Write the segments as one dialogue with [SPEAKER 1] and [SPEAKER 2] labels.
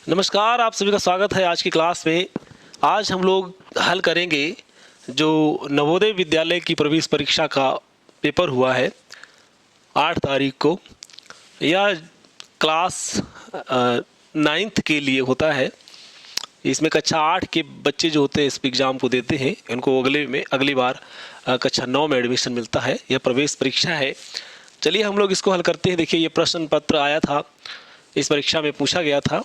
[SPEAKER 1] नमस्कार, आप सभी का स्वागत है आज की क्लास में। आज हम लोग हल करेंगे जो नवोदय विद्यालय की प्रवेश परीक्षा का पेपर हुआ है 8 तारीख को। यह क्लास 9th के लिए होता है। इसमें कक्षा 8 के बच्चे जो होते हैं इस एग्ज़ाम को देते हैं, इनको अगली बार कक्षा 9 में एडमिशन मिलता है। यह प्रवेश परीक्षा है। चलिए हम लोग इसको हल करते हैं। देखिए, ये प्रश्न पत्र आया था, इस परीक्षा में पूछा गया था,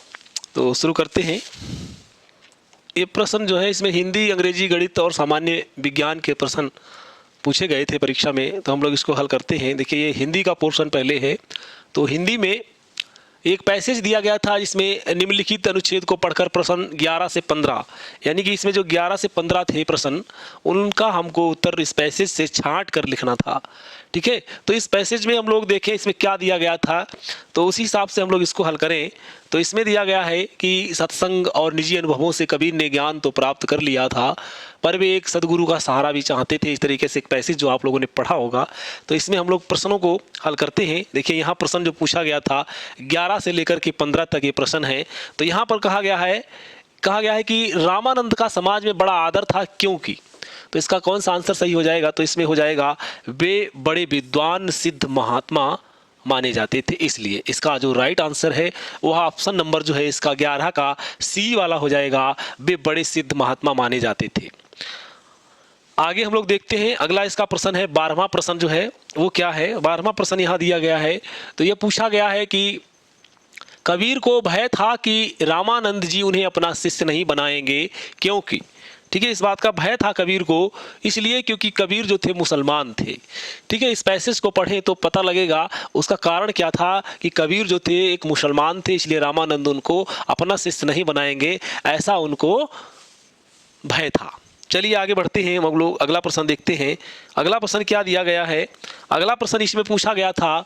[SPEAKER 1] तो शुरू करते हैं। ये प्रश्न जो है इसमें हिंदी, अंग्रेजी, गणित और सामान्य विज्ञान के प्रश्न पूछे गए थे परीक्षा में, तो हम लोग इसको हल करते हैं। देखिए, ये हिंदी का पोर्शन पहले है। तो हिंदी में एक पैसेज दिया गया था जिसमें निम्नलिखित अनुच्छेद को पढ़कर प्रश्न 11 से 15, यानी कि इसमें जो 11 से 15 थे प्रश्न, उनका हमको उत्तर इस पैसेज से छांट कर लिखना था। ठीक है, तो इस पैसेज में हम लोग देखें इसमें क्या दिया गया था, तो उसी हिसाब से हम लोग इसको हल करें। तो इसमें दिया गया है कि सत्संग और निजी अनुभवों से कबीर ने ज्ञान तो प्राप्त कर लिया था, पर वे एक सदगुरु का सहारा भी चाहते थे। इस तरीके से एक पैसेज जो आप लोगों ने पढ़ा होगा। तो इसमें हम लोग प्रश्नों को हल करते हैं। देखिए, यहाँ प्रश्न जो पूछा गया था 11 से लेकर के 15 तक ये प्रश्न है। तो यहाँ पर कहा गया है कि रामानंद का समाज में बड़ा आदर था क्योंकि। तो इसका कौन सा आंसर सही हो जाएगा? तो इसमें हो जाएगा वे बड़े विद्वान सिद्ध महात्मा माने जाते थे, इसलिए। इसका जो राइट आंसर है वह ऑप्शन नंबर जो है इसका 11 का सी वाला हो जाएगा। वे बड़े सिद्ध महात्मा माने जाते थे। आगे हम लोग देखते हैं। अगला इसका प्रश्न है 12वां प्रश्न जो है वो क्या है। 12वां प्रश्न यहाँ दिया गया है। तो यह पूछा गया है कि कबीर को भय था कि रामानंद जी उन्हें अपना शिष्य नहीं बनाएंगे क्योंकि। ठीक है, इस बात का भय था कबीर को, इसलिए क्योंकि कबीर जो थे मुसलमान थे। ठीक है, इस पैसेज को पढ़ें तो पता लगेगा उसका कारण क्या था कि कबीर जो थे एक मुसलमान थे, इसलिए रामानंद उनको अपना शिष्य नहीं बनाएंगे, ऐसा उनको भय था। चलिए आगे बढ़ते हैं। हम लोग अगला प्रश्न देखते हैं। अगला प्रश्न क्या दिया गया है। अगला प्रश्न इसमें पूछा गया था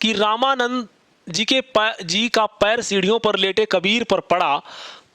[SPEAKER 1] कि रामानंद जी का पैर सीढ़ियों पर लेटे कबीर पर पड़ा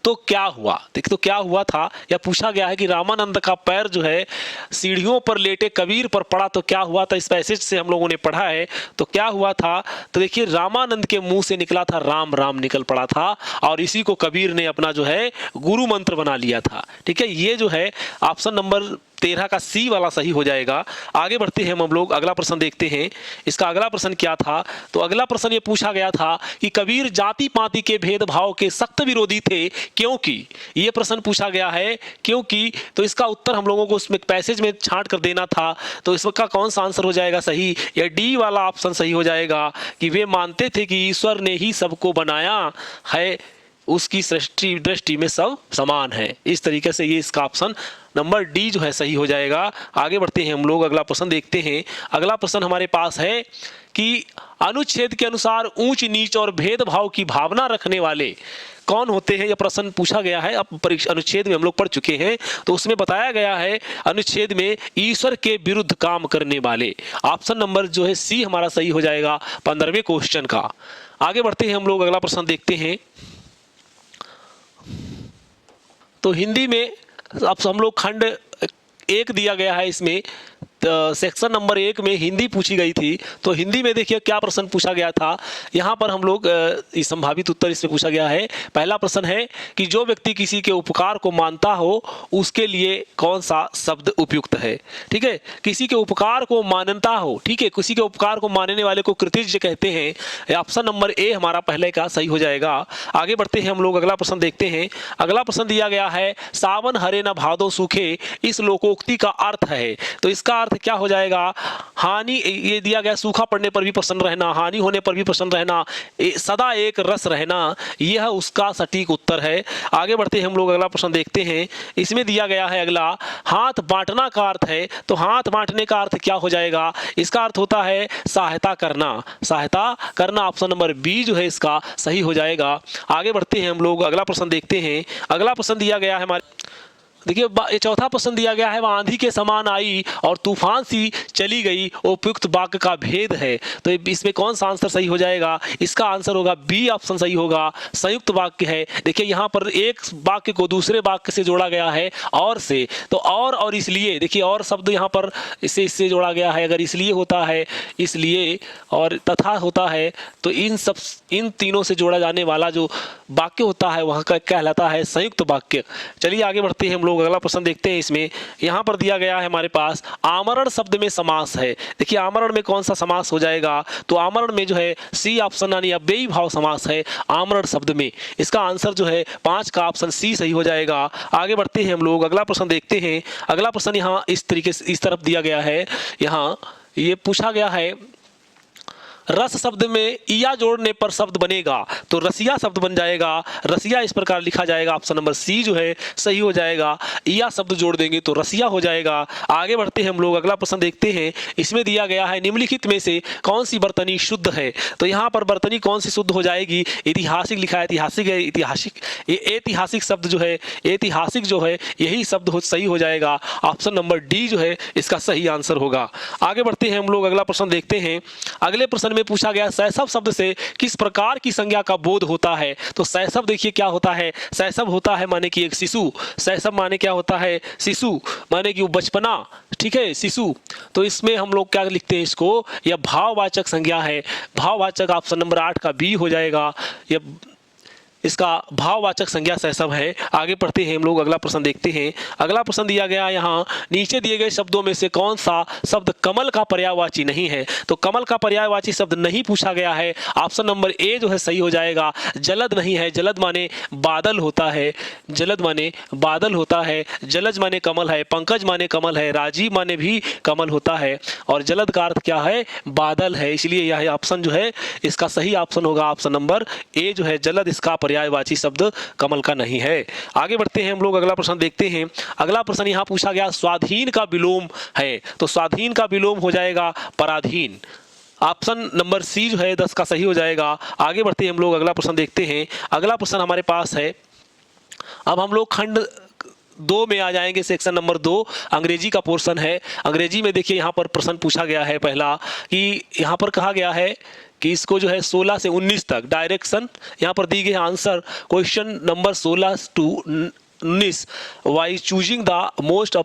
[SPEAKER 1] तो क्या हुआ। देखिए, तो क्या हुआ था, या पूछा गया है कि रामानंद का पैर जो है सीढ़ियों पर लेटे कबीर पर पड़ा तो क्या हुआ था। इस पैसेज से हम लोगों ने पढ़ा है। तो क्या हुआ था, तो देखिए, रामानंद के मुंह से निकला था राम राम निकल पड़ा था, और इसी को कबीर ने अपना जो है गुरु मंत्र बना लिया था। ठीक है, ये जो है ऑप्शन नंबर 13 का सी वाला सही हो जाएगा। आगे बढ़ते हैं हम लोग अगला प्रश्न देखते हैं। इसका अगला प्रश्न क्या था। तो अगला प्रश्न ये पूछा गया था कि कबीर जाति पाति के भेदभाव के सख्त विरोधी थे क्योंकि। ये प्रश्न पूछा गया है क्योंकि। तो इसका उत्तर हम लोगों को उसमें पैसेज में छांट कर देना था। तो इसका कौन सा आंसर हो जाएगा सही? या डी वाला ऑप्शन सही हो जाएगा कि वे मानते थे कि ईश्वर ने ही सबको बनाया है, उसकी सृष्टि दृष्टि में सब समान है। इस तरीके से ये इसका ऑप्शन नंबर डी जो है सही हो जाएगा। आगे बढ़ते हैं हम लोग अगला प्रश्न देखते हैं। अगला प्रश्न हमारे पास है कि अनुच्छेद के अनुसार ऊंच नीच और भेदभाव की भावना रखने वाले कौन होते हैं। यह प्रश्न पूछा गया है। अब परीक्षा अनुच्छेद में हम लोग पढ़ चुके हैं, तो उसमें बताया गया है अनुच्छेद में ईश्वर के विरुद्ध काम करने वाले। ऑप्शन नंबर जो है सी हमारा सही हो जाएगा 15वें क्वेश्चन का। आगे बढ़ते हैं हम लोग अगला प्रश्न देखते हैं। तो हिंदी में अब हम लोग खंड 1 दिया गया है। इसमें सेक्शन नंबर 1 में हिंदी पूछी गई थी। तो हिंदी में देखिए क्या प्रश्न पूछा गया था। यहाँ पर हम लोग संभावित उत्तर इसमें पूछा गया है। पहला प्रश्न है कि जो व्यक्ति किसी के उपकार को मानता हो उसके लिए कौन सा शब्द उपयुक्त है। ठीक है, किसी के उपकार को मानता हो। ठीक है, किसी के उपकार को मानने वाले को कृतज्ञ कहते हैं। ऑप्शन नंबर ए हमारा पहले का सही हो जाएगा। आगे बढ़ते हैं हम लोग अगला प्रश्न देखते हैं। अगला प्रश्न दिया गया है सावन हरे न भादो सूखे, इस लोकोक्ति का अर्थ है। तो इसका अर्थ क्या हो जाएगा? हानि, ये दिया गया सूखा पड़ने पर भी प्रसन्न रहना, हानि होने पर भी प्रसन्न रहना, सदा एक रस रहना, यह उसका सटीक उत्तर है। आगे बढ़ते हैं हम लोग अगला प्रश्न देखते हैं। इसमें दिया गया है अगला हाथ बांटना का अर्थ है। तो हाथ बांटने का अर्थ क्या हो जाएगा? इसका अर्थ होता है सहायता करना। सहायता करना ऑप्शन नंबर बी जो है इसका सही हो जाएगा। आगे बढ़ते हैं हम लोग अगला प्रश्न देखते हैं। अगला प्रश्न दिया गया है हमारे देखिए ये चौथा प्रश्न दिया गया है, वह आंधी के समान आई और तूफान सी चली गई, उपयुक्त वाक्य का भेद है। तो इसमें कौन सा आंसर सही हो जाएगा? इसका आंसर होगा बी ऑप्शन सही होगा, संयुक्त वाक्य है। देखिए यहाँ पर एक वाक्य को दूसरे वाक्य से जोड़ा गया है और से, तो और इसलिए, देखिए और शब्द यहाँ पर इससे जोड़ा गया है। अगर इसलिए होता है, इसलिए और तथा होता है, तो इन तीनों से जोड़ा जाने वाला जो वाक्य होता है वह कहलाता है संयुक्त वाक्य। चलिए आगे बढ़ते हैं हम लोग, अगला प्रश्न देखते हैं। इसमें यहाँ पर दिया गया है हमारे पास, आमरण शब्द में समास है। देखिए आमरण में कौन सा समास हो जाएगा? तो आमरण में जो है सी ऑप्शन यानी अव्ययी भाव समास है आमरण शब्द में। इसका आंसर जो है 5 का ऑप्शन सी सही हो जाएगा। आगे बढ़ते हैं हम लोग, अगला प्रश्न देखते हैं। अगला प्रश्न यहाँ इस तरीके से इस तरफ दिया गया है। यहाँ ये पूछा गया है, रस शब्द में इया जोड़ने पर शब्द बनेगा, तो रसिया शब्द बन जाएगा। रसिया इस प्रकार लिखा जाएगा, ऑप्शन नंबर सी जो है सही हो जाएगा। इया शब्द जोड़ देंगे तो रसिया हो जाएगा। आगे बढ़ते हैं हम लोग, अगला प्रश्न देखते हैं। इसमें दिया गया है, निम्नलिखित में से कौन सी बर्तनी शुद्ध है? तो यहाँ पर बर्तनी कौन सी शुद्ध हो जाएगी? ऐतिहासिक लिखा है, ऐतिहासिक है, ऐतिहासिक शब्द जो है, ऐतिहासिक जो है यही शब्द सही हो जाएगा। ऑप्शन नंबर डी जो है इसका सही आंसर होगा। आगे बढ़ते हैं हम लोग, अगला प्रश्न देखते हैं। अगले प्रश्न में पूछा गया, शैशव शब्द से किस प्रकार की संज्ञा का बोध होता है? तो शैशव देखिए क्या होता है, शैशव होता है माने कि एक शिशु। शैशव माने क्या होता है? शिशु, माने कि वो बचपना, ठीक है, शिशु। तो इसमें हम लोग क्या लिखते हैं इसको? यह भाववाचक संज्ञा है। भाववाचक ऑप्शन नंबर 8 का बी हो जाएगा। यह इसका भाववाचक संज्ञा शैशव है। आगे बढ़ते हैं हम लोग, अगला प्रश्न देखते हैं। अगला प्रश्न दिया गया यहाँ, नीचे दिए गए शब्दों में से कौन सा शब्द कमल का पर्यायवाची नहीं है? तो कमल का पर्यायवाची शब्द नहीं पूछा गया है। ऑप्शन नंबर ए जो है सही हो जाएगा। जलद नहीं है, जलद माने बादल होता है, जलद माने बादल होता है, जलज माने कमल है, पंकज माने कमल है, राजीव माने भी कमल होता है, और जलद का अर्थ क्या है? बादल है। इसलिए यह ऑप्शन जो है इसका सही ऑप्शन होगा, ऑप्शन नंबर ए जो है जलद इसका पर्यायवाची शब्द कमल का नहीं है। आगे बढ़ते हैं हम लोग, अगला प्रश्न देखते हैं। अगला प्रश्न यहाँ पूछा गया, स्वाधीन का विलोम है। तो स्वाधीन का विलोम हो जाएगा पराधीन। ऑप्शन नंबर सी जो है 10 का सही हो जाएगा। आगे बढ़ते हैं हम लोग, अगला प्रश्न देखते हैं। अगला प्रश्न हमारे पास है, अब हम लोग खंड 2 में आ जाएंगे, सेक्शन नंबर 2 अंग्रेजी का पोर्शन है। अंग्रेजी में देखिए यहाँ पर प्रश्न पूछा गया है पहला, कि यहाँ पर कहा गया है कि इसको जो है 16 से 19 तक डायरेक्शन यहाँ पर दी गई है। Answer question number 16 to 19, by choosing the most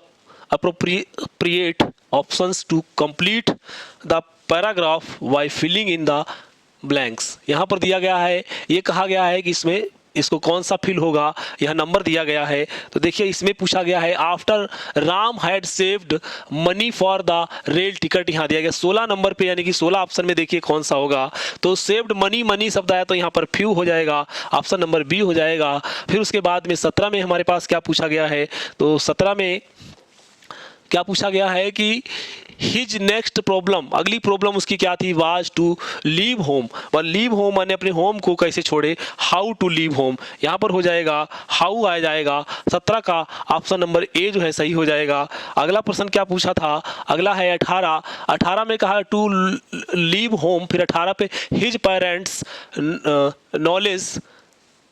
[SPEAKER 1] appropriate options to complete the paragraph by filling in the blanks। यहाँ पर दिया गया है, ये कहा गया है कि इसमें इसको कौन सा फिल होगा, यह नंबर दिया गया है। तो देखिए इसमें पूछा गया है, after Ram had saved money for the rail ticket, यहाँ दिया गया 16 नंबर पे, यानी कि 16 ऑप्शन में देखिए कौन सा होगा। तो सेव्ड मनी, मनी शब्द आया तो यहाँ पर फ्यू हो जाएगा, ऑप्शन नंबर बी हो जाएगा। फिर उसके बाद में 17 में हमारे पास क्या पूछा गया है? तो 17 में क्या पूछा गया है कि हिज नेक्स्ट प्रॉब्लम, अगली प्रॉब्लम उसकी क्या थी? Was to leave home. और लीव होम माने अपने होम को कैसे छोड़े, हाउ टू लीव होम, यहाँ पर हो जाएगा हाउ आ जाएगा। 17 का ऑप्शन नंबर ए जो है सही हो जाएगा। अगला प्रश्न क्या पूछा था? अगला है 18। 18 में कहा टू लीव होम, फिर 18 पे हिज पेरेंट्स नॉलेज,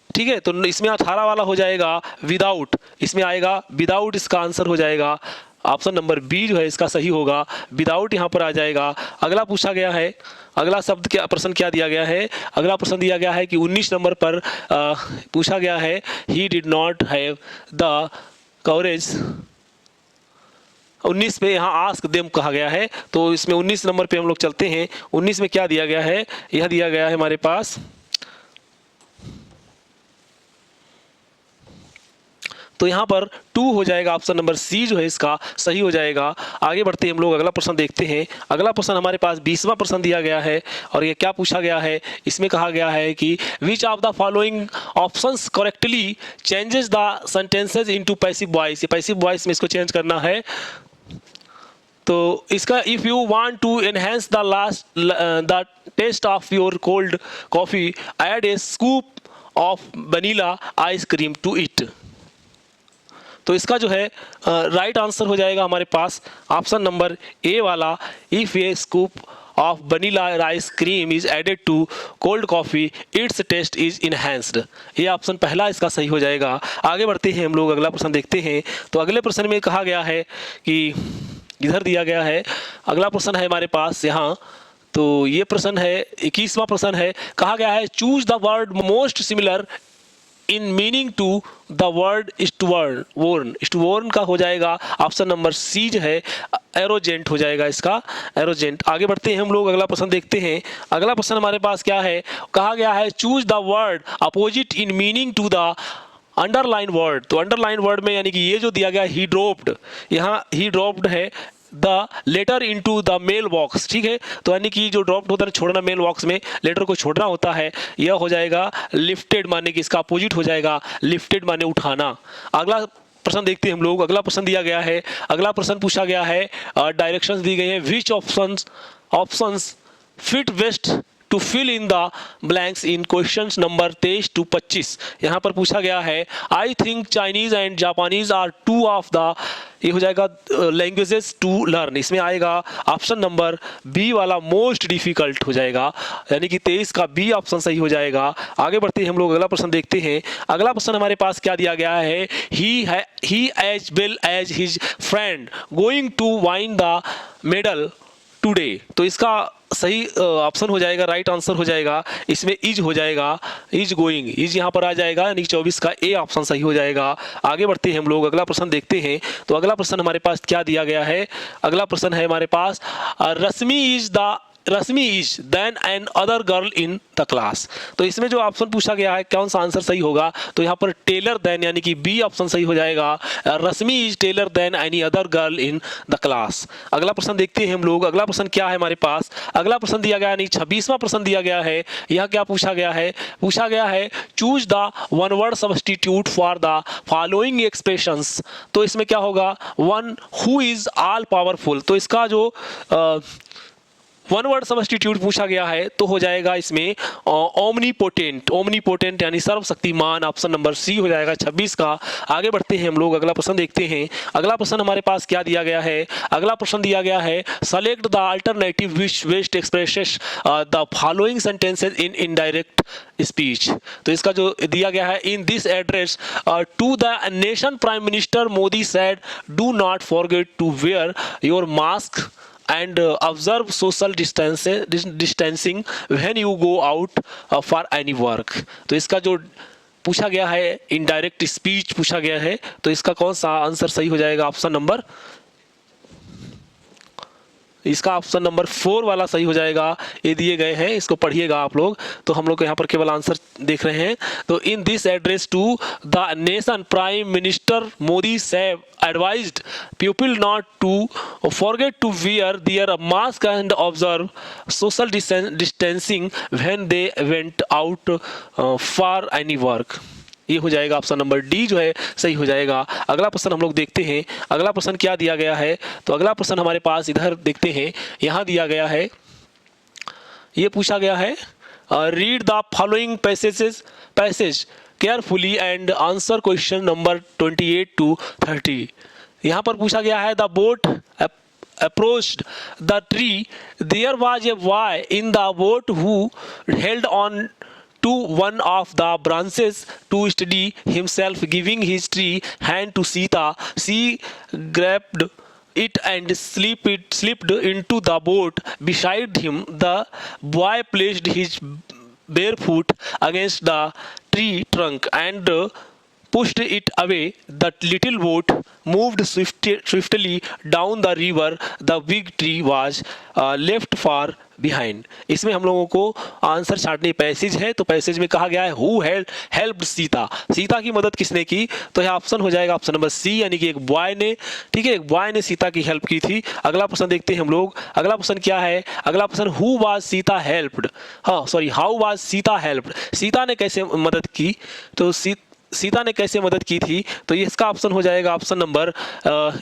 [SPEAKER 1] ठीक है। तो इसमें 18 वाला हो जाएगा विदाउट, इसमें आएगा विदाउट, इसका आंसर हो जाएगा ऑप्शन नंबर बी जो है इसका सही होगा, विदाउट यहाँ पर आ जाएगा। अगला पूछा गया है, अगला शब्द क्या, प्रश्न क्या दिया गया है? अगला प्रश्न दिया गया है कि 19 नंबर पर पूछा गया है, he did not have the coverage. 19 पे यहाँ आस्क देम कहा गया है, तो इसमें 19 नंबर पे हम लोग चलते हैं। 19 में क्या दिया गया है? यह दिया गया है हमारे पास, तो यहाँ पर 2 हो जाएगा, ऑप्शन नंबर सी जो है इसका सही हो जाएगा। आगे बढ़ते हैं हम लोग, अगला प्रश्न देखते हैं। अगला प्रश्न हमारे पास 20वां प्रश्न दिया गया है, और ये क्या पूछा गया है? इसमें कहा गया है कि which of the following options correctly changes the sentences into passive voice. ये पैसिव वॉइस में इसको चेंज करना है। तो इसका if you want to enhance the taste of your cold coffee add a scoop of vanilla ice cream to it. तो इसका जो है राइट आंसर हो जाएगा हमारे पास ऑप्शन नंबर ए वाला, if A scoop of vanilla ice cream is added to cold coffee, its taste is enhanced। ये option पहला इसका सही हो जाएगा। आगे बढ़ते हैं हम लोग, अगला प्रश्न देखते हैं। तो अगले प्रश्न में कहा गया है कि इधर दिया गया है, अगला प्रश्न है हमारे पास यहाँ। तो ये प्रश्न है 21वां प्रश्न है। कहा गया है choose the word most similar in meaning to the word stubborn. Stubborn का हो जाएगा ऑप्शन नंबर सी जो है एरोजेंट हो जाएगा इसका, एरोजेंट। आगे बढ़ते हैं हम लोग, अगला प्रश्न देखते हैं। अगला प्रश्न हमारे पास क्या है, कहा गया है choose the word opposite in meaning to the underline word. तो अंडरलाइन वर्ड में यानी कि ये जो दिया गया ही ड्रॉप्ड, यहाँ ही ड्रॉप्ड है the letter into the mail box, ठीक है। तो यानी कि जो ड्रॉप्ड होता है छोड़ना, मेल बॉक्स में लेटर को छोड़ना होता है, यह हो जाएगा लिफ्टेड, माने कि इसका अपोजिट हो जाएगा लिफ्टेड माने उठाना। अगला प्रश्न देखते हैं हम लोग। अगला प्रश्न दिया गया है, अगला प्रश्न पूछा गया है, डायरेक्शंस दी गई है। Which options fit best to fill in the blanks in question number 23 to 25। यहाँ पर पूछा गया है I think Chinese and Japanese are two of the, ये हो जाएगा लैंग्वेजेस टू लर्न। इसमें आएगा ऑप्शन नंबर बी वाला मोस्ट डिफिकल्ट हो जाएगा, यानी कि 23 का बी ऑप्शन सही हो जाएगा। आगे बढ़ते हैं हम लोग, अगला प्रश्न देखते हैं। अगला प्रश्न हमारे पास क्या दिया गया है, he as well as his friend going to win the medal today. तो इसका सही ऑप्शन हो जाएगा, राइट आंसर हो जाएगा इसमें इज हो जाएगा, इज गोइंग, इज यहाँ पर आ जाएगा, यानी 24 का ए ऑप्शन सही हो जाएगा। आगे बढ़ते हैं हम लोग, अगला प्रश्न देखते हैं। तो अगला प्रश्न हमारे पास क्या दिया गया है, अगला प्रश्न है हमारे पास Rashmi is then an other girl in the class. तो इसमें जो ऑप्शन पूछा गया है कौन सा आंसर सही होगा, तो यहाँ पर टेलर देन यानी कि बी ऑप्शन सही हो जाएगा। Rashmi is taller than any other girl in the class. अगला प्रश्न देखते हैं हम लोग, अगला प्रश्न क्या है हमारे पास। अगला प्रश्न दिया गया यानी 26वां प्रश्न दिया गया है। यह क्या पूछा गया है choose the one word substitute for the following expressions. तो इसमें क्या होगा, one who is all powerful. तो इसका जो वन वर्ड सब्स्टिट्यूट पूछा गया है तो हो जाएगा इसमें ओमनीपोटेंट यानी सर्वशक्तिमान, ऑप्शन नंबर सी हो जाएगा 26 का। आगे बढ़ते हैं हम लोग, अगला प्रश्न देखते हैं। अगला प्रश्न हमारे पास क्या दिया गया है, अगला प्रश्न दिया गया है select the alternative which best expresses the following sentences in indirect speech. तो इसका जो दिया गया है, in this address to the nation prime minister Modi said do not forget to wear your mask and observe social distancing when you go out for any work। तो इसका जो पूछा गया है इनडायरेक्ट स्पीच पूछा गया है, तो इसका कौन सा आंसर सही हो जाएगा, ऑप्शन नंबर, इसका ऑप्शन नंबर 4 वाला सही हो जाएगा। ये दिए गए हैं, इसको पढ़िएगा आप लोग। तो हम लोग यहाँ पर केवल आंसर देख रहे हैं। तो in this address to the nation prime minister Modi सेव advised people not to forget to wear their mask and observe social distancing when they went out for any work। ये हो जाएगा ऑप्शन नंबर डी जो है सही हो जाएगा। अगला प्रश्न हम लोग देखते हैं, अगला प्रश्न क्या दिया गया है। तो अगला प्रश्न हमारे पास इधर देखते हैं, यहाँ दिया गया है, ये पूछा गया है read the following passage carefully and answer question number 28 to 30। यहाँ पर पूछा गया है the boat approached the tree, there was a boy in the boat who held on to one of the branches to steady himself, giving his tree hand to Sita. She grabbed it and slipped into the boat beside him. The boy placed his bare foot against the tree trunk and pushed it away. The little boat moved swiftly down the river. The big tree was left far behind। इसमें हम लोगों को answer छाटने passage है। तो passage में कहा गया है हु हेल्प्ड सीता, सीता की मदद किसने की, तो यह ऑप्शन हो जाएगा ऑप्शन नंबर सी, यानी कि एक बॉय ने, ठीक है, एक बॉय ने सीता की हेल्प की थी। अगला प्रश्न देखते हैं हम लोग, अगला प्रश्न क्या है, अगला प्रश्न who was Sita helped, how was Sita helped, Sita ने कैसे मदद की, तो सीता ने कैसे मदद की थी, तो ये इसका ऑप्शन हो जाएगा ऑप्शन नंबर,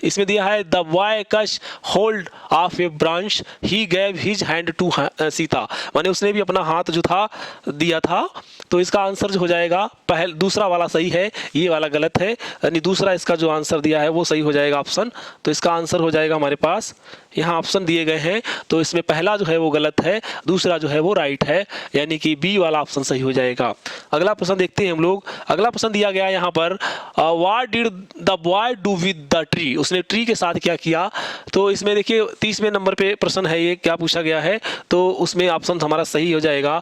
[SPEAKER 1] इसमें दिया है the boy caught hold of a branch he gave his hand to Sita, माने उसने भी अपना हाथ जो था दिया था। तो इसका आंसर जो हो जाएगा दूसरा वाला सही है, ये वाला गलत है, यानी दूसरा इसका जो आंसर दिया है वो सही हो जाएगा ऑप्शन। तो इसका आंसर हो जाएगा हमारे पास यहाँ ऑप्शन दिए गए हैं, तो इसमें पहला जो है वो गलत है, दूसरा जो है वो राइट है, यानी कि बी वाला ऑप्शन सही हो जाएगा। अगला प्रश्न देखते हैं हम लोग। अगला प्रश्न दिया गया है यहाँ पर, what did the boy do with the tree, उसने ट्री के साथ क्या किया। तो इसमें देखिए 30वें नंबर पे प्रश्न है, ये क्या पूछा गया है, तो उसमें ऑप्शन हमारा सही हो जाएगा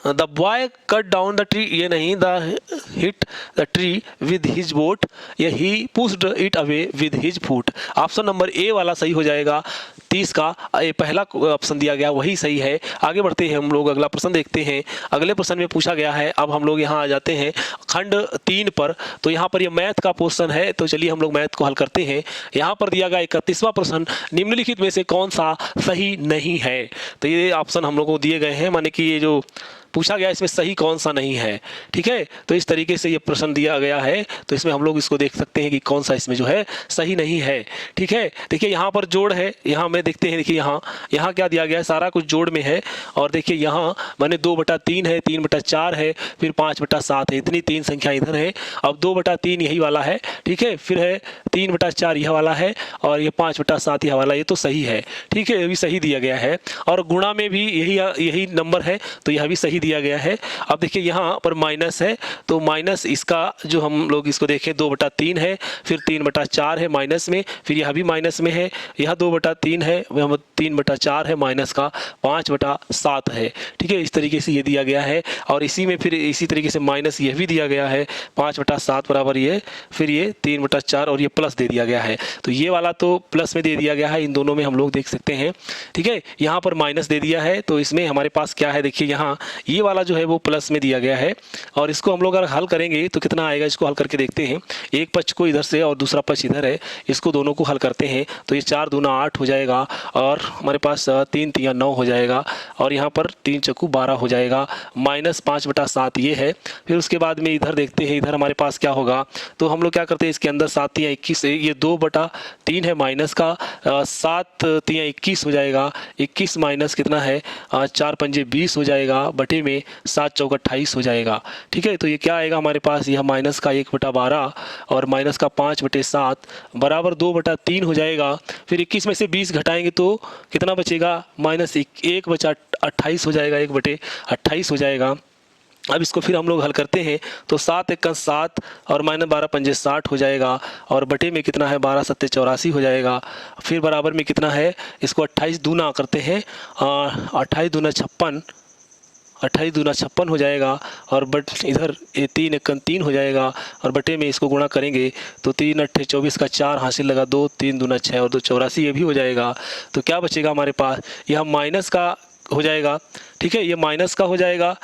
[SPEAKER 1] the boy cut down the tree, ये नहीं, the hit the tree with his boat, ये he pushed it away with his foot. Option number A वाला सही हो जाएगा। 30 का ये पहला ऑप्शन दिया गया वही सही है। आगे बढ़ते हैं हम लोग, अगला प्रश्न देखते हैं। अगले प्रश्न में पूछा गया है, अब हम लोग यहाँ आ जाते हैं खंड 3 पर। तो यहाँ पर ये मैथ का पोर्शन है, तो चलिए हम लोग मैथ को हल करते हैं। यहाँ पर दिया गया 31वां प्रश्न, निम्नलिखित में से कौन सा सही नहीं है। तो ये ऑप्शन हम लोग को दिए गए हैं, माने कि ये जो पूछा गया इसमें सही कौन सा नहीं है। ठीक है, तो इस तरीके से ये प्रश्न दिया गया है, तो इसमें हम लोग इसको देख सकते हैं कि कौन सा इसमें जो है सही नहीं है। ठीक है, देखिए यहाँ पर जोड़ है, यहाँ में देखते हैं, देखिए यहाँ क्या दिया गया है, सारा कुछ जोड़ में है। और देखिए यहाँ मैंने 2/3 है, 3/4 है, फिर 5/7 है, इतनी 3 संख्या इधर है। अब 2/3 यही वाला है, ठीक है, फिर है 3/4 यह वाला है, और ये 5/7 यह वाला, ये तो सही है। ठीक है, ये भी सही दिया गया है। और गुणा में भी यही नंबर है, तो यह भी सही दिया गया है। अब देखिए यहाँ पर माइनस है, तो माइनस इसका जो हम लोग इसको देखें 2/3 है, फिर 3/4 है माइनस में, फिर यह भी माइनस में है, यह 2/3 है, वह 3/4 है, माइनस का 5/7 है। ठीक है, इस तरीके से ये दिया गया है। और इसी में फिर इसी तरीके से माइनस यह भी दिया गया है, 5/7 बराबर ये, फिर ये 3/4 और ये प्लस दे दिया गया है। तो ये वाला तो प्लस में दे दिया गया है, इन दोनों में हम लोग देख सकते हैं। ठीक है, यहाँ पर माइनस दे दिया है, तो इसमें हमारे पास क्या है, देखिए यहाँ ये वाला जो है वो प्लस में दिया गया है। और इसको हम लोग अगर हल करेंगे तो कितना आएगा, इसको हल करके देखते हैं। एक पक्ष को इधर से और दूसरा पक्ष इधर है, इसको दोनों को हल करते हैं, तो ये 4 दूना 8 हो जाएगा, और हमारे पास 3 तिया 9 हो जाएगा, और यहाँ पर 3 चक्कू 12 हो जाएगा, माइनस 5/7 ये है। फिर उसके बाद में इधर देखते हैं, इधर हमारे पास क्या होगा, तो हम लोग क्या करते हैं, इसके अंदर 7 तिया 21 है, ये 2/3 है माइनस का, 7 तिया 21 हो जाएगा, 21 माइनस कितना है, 4 पंजे 20 हो जाएगा, बटे में 7 चौक 28 हो जाएगा। ठीक है, तो ये क्या आएगा हमारे पास, यह माइनस का 1/12 और माइनस का 5/7 बराबर 2/3 हो जाएगा। फिर 21 में से 20 घटाएंगे तो कितना बचेगा, माइनस 1/28 हो जाएगा, 1/28 हो जाएगा। अब इसको फिर हम लोग हल करते हैं, तो 7 × 7 और माइनस 12 पंजे 60 हो जाएगा, और बटे में कितना है, 12 7 84 हो जाएगा। फिर बराबर में कितना है, इसको 28 दूना करते हैं, 28 दूना 56, 28 दूना 56 हो जाएगा, और बट इधर ये 3 × 3 हो जाएगा, और बटे में इसको गुणा करेंगे तो 3 × 8 = 24 का 4 हासिल लगा, 2 3 दूना 6 और 2 84 ये भी हो जाएगा। तो क्या बचेगा हमारे पास, यह माइनस का हो जाएगा। ठीक है, ये माइनस का हो जाएगा,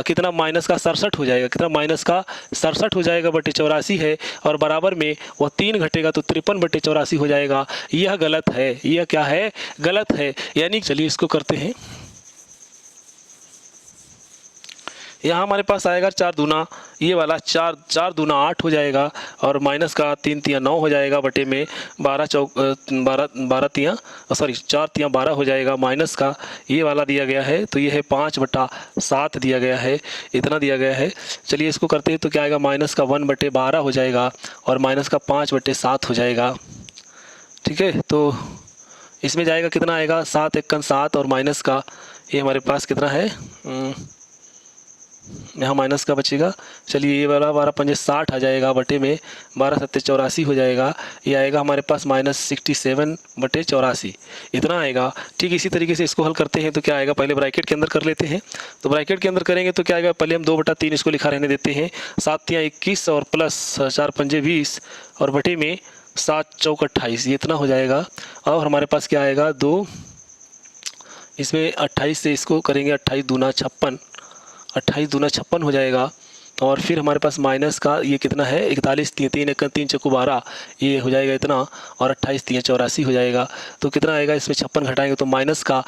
[SPEAKER 1] कितना, माइनस का 67 हो जाएगा, कितना, माइनस का 67 हो जाएगा, बटे 84 है, और बराबर में वह 3 घटेगा तो 53/84 हो जाएगा। यह गलत है, यह क्या है, गलत है। यानी चलिए इसको करते हैं, यहाँ हमारे पास आएगा 4 दूना, ये वाला 4 दूना 8 हो जाएगा, और माइनस का 3 तिया 9 हो जाएगा, बटे में 4 तिया 12 हो जाएगा, माइनस का ये वाला दिया गया है, तो ये है 5/7 दिया गया है, इतना दिया गया है। चलिए इसको करते हैं, तो क्या आएगा, माइनस का 1/12 हो जाएगा, और माइनस का 5/7 हो जाएगा। ठीक है, तो इसमें जाएगा कितना आएगा, 7 × 7 और माइनस का ये हमारे पास कितना है, यहाँ माइनस का बचेगा। चलिए ये वाला 12 पंजे 60 आ जाएगा, बटे में 12 7 84 हो जाएगा। ये आएगा हमारे पास -67/84 इतना आएगा। ठीक इसी तरीके से इसको हल करते हैं तो क्या आएगा, पहले ब्रैकेट के अंदर कर लेते हैं। तो ब्रैकेट के अंदर करेंगे तो क्या आएगा, पहले हम 2/3 इसको लिखा रहने देते हैं, 7 तिया 21 और प्लस 4 पंजे 20 और बटे में 7 चौक 28 ये इतना हो जाएगा। और हमारे पास क्या आएगा, 2 इसमें 28 से इसको करेंगे, 28 दूना 56, 28 दूना 56 हो जाएगा। और फिर हमारे पास माइनस का ये कितना है, 41 3 1 3 चौको 12 ये हो जाएगा इतना, और 28 3 84 हो जाएगा। तो कितना आएगा, इसमें 56 घटाएंगे तो माइनस का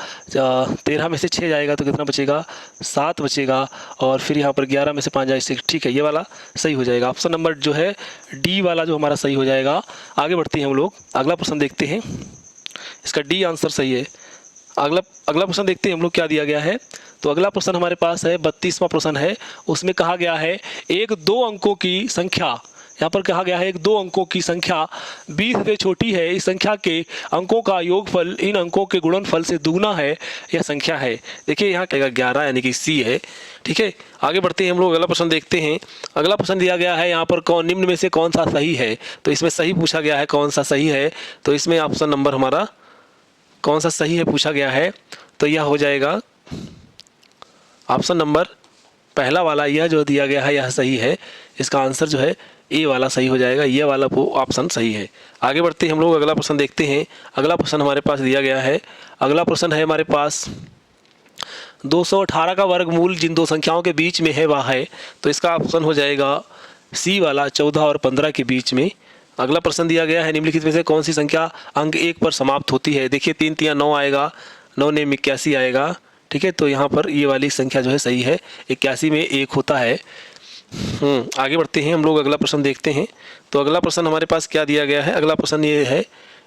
[SPEAKER 1] 13 में से 6 जाएगा तो कितना बचेगा, 7 बचेगा। और फिर यहाँ पर 11 में से 5 जाए 6, ठीक है ये वाला सही हो जाएगा। ऑप्शन नंबर जो है डी वाला जो हमारा सही हो जाएगा। आगे बढ़ते हैं हम लोग, अगला प्रश्न देखते हैं, इसका डी आंसर सही है। अगला प्रश्न देखते हैं हम लोग क्या दिया गया है। तो अगला प्रश्न हमारे पास है 32वां प्रश्न है। उसमें कहा गया है एक 2 अंकों की संख्या यहाँ पर कहा गया है एक दो अंकों की संख्या 20 से छोटी है, इस संख्या के अंकों का योगफल इन अंकों के गुणनफल से दुगुना है, यह संख्या है। देखिए यहाँ क्या 11 यानी कि सी है। ठीक है, आगे बढ़ते हैं हम लोग, अगला प्रश्न देखते हैं। अगला प्रश्न दिया गया है यहाँ पर कौन निम्न में से कौन सा सही है, तो इसमें सही पूछा गया है कौन सा सही है, तो इसमें ऑप्शन नंबर हमारा कौन सा सही है पूछा गया है, तो यह हो जाएगा ऑप्शन नंबर पहला वाला, यह जो दिया गया है यह सही है। इसका आंसर जो है ए वाला सही हो जाएगा, यह वाला वो ऑप्शन सही है। आगे बढ़ते हैं हम लोग, अगला प्रश्न देखते हैं। अगला प्रश्न हमारे पास दिया गया है, अगला प्रश्न है हमारे पास 218 का वर्गमूल जिन दो संख्याओं के बीच में है वह है, तो इसका ऑप्शन हो जाएगा सी वाला 14 और 15 के बीच में। अगला प्रश्न दिया गया है निम्नलिखित में से कौन सी संख्या अंक 1 पर समाप्त होती है। देखिए 3 3 9 आएगा, 9 ने 81 आएगा। ठीक है, तो यहाँ पर ये वाली संख्या जो है सही है, 81 में 1 होता है। आगे बढ़ते हैं हम लोग, अगला प्रश्न देखते हैं। तो अगला प्रश्न हमारे पास क्या दिया गया है, अगला प्रश्न ये है,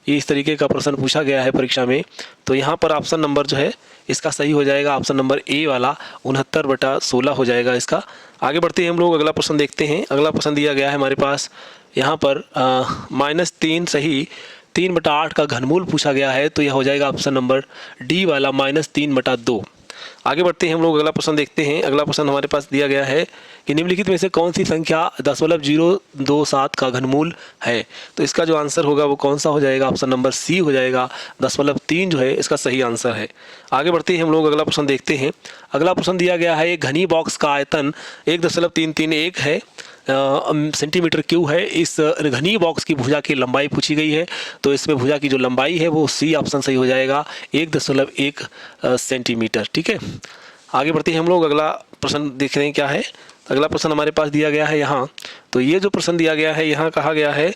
[SPEAKER 1] ये इस तरीके का प्रश्न पूछा गया है परीक्षा में। तो यहाँ पर ऑप्शन नंबर जो है इसका सही हो जाएगा ऑप्शन नंबर ए वाला 69/16 हो जाएगा इसका। आगे बढ़ते हैं हम लोग, अगला प्रश्न देखते हैं। अगला प्रश्न दिया गया है हमारे पास यहाँ पर -3 सही 3/8 का घनमूल पूछा गया है, तो यह हो जाएगा ऑप्शन नंबर डी वाला -3/2। आगे बढ़ते हैं हम लोग, अगला प्रश्न देखते हैं। अगला प्रश्न हमारे पास दिया गया है कि निम्नलिखित में से कौन सी संख्या 0.027 का घनमूल है, तो इसका जो आंसर होगा वो कौन सा हो जाएगा, ऑप्शन नंबर सी हो जाएगा, 0.3 जो है इसका सही आंसर है। आगे बढ़ते हैं हम लोग, अगला प्रश्न देखते हैं। अगला प्रश्न दिया गया है एक घनी बॉक्स का आयतन 1.331 है सेंटीमीटर क्यूब है। इस घनी बॉक्स की भुजा की लंबाई पूछी गई है, तो इसमें भुजा की जो लंबाई है वो सी ऑप्शन सही हो जाएगा 1.1 सेंटीमीटर। ठीक है, आगे बढ़ते हैं हम लोग, अगला प्रश्न देख रहे हैं क्या है। अगला प्रश्न हमारे पास दिया गया है यहाँ, तो ये जो प्रश्न दिया गया है यहाँ कहा गया है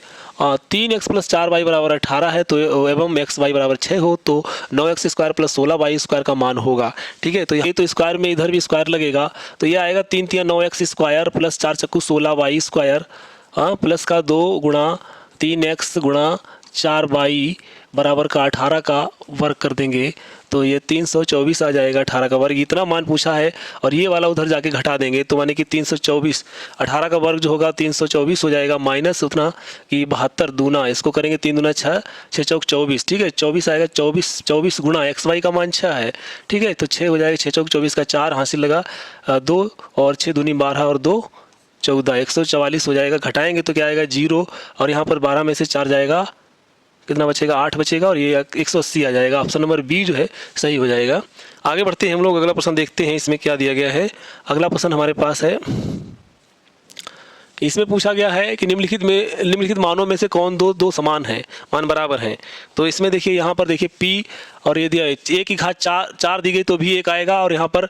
[SPEAKER 1] 3x + 4y = 18 है, तो एवं x y = 6 हो तो 9x² + 16y² का मान होगा। ठीक है, तो ये तो स्क्वायर में इधर भी स्क्वायर लगेगा, तो ये आएगा 3 3 9x² + 4 चक्कू 16y² प्लस का 2 × 3x × 4y बराबर का 18 का वर्ग कर देंगे, तो ये 324 आ जाएगा 18 का वर्ग, इतना मान पूछा है। और ये वाला उधर जाके घटा देंगे तो माने कि 324, 18 का वर्ग जो होगा 324 हो जाएगा, माइनस उतना कि 72 दूना, इसको करेंगे 3 दूना 6, 6 चौक 24। ठीक है, 24 आएगा, 24 गुणा xy का मान 6 है। ठीक है, तो 6 हो जाएगा, 6 चौक 24 का 4 हासिल लगा 2 और 6 दूनी 12 और 2 14, 144 हो जाएगा। घटाएंगे तो क्या आएगा 0, और यहाँ पर 12 में से 4 जाएगा, कितना बचेगा 8 बचेगा, और ये 180 आ जाएगा। ऑप्शन नंबर बी जो है सही हो जाएगा। आगे बढ़ते हैं हम लोग, अगला प्रश्न देखते हैं इसमें क्या दिया गया है। अगला प्रश्न हमारे पास है, इसमें पूछा गया है कि निम्नलिखित मानों में से कौन दो समान है, मान बराबर हैं। तो इसमें देखिए यहाँ पर देखिए p और ये दिया है a की घात 4 दी गई तो भी 1 आएगा, और यहाँ पर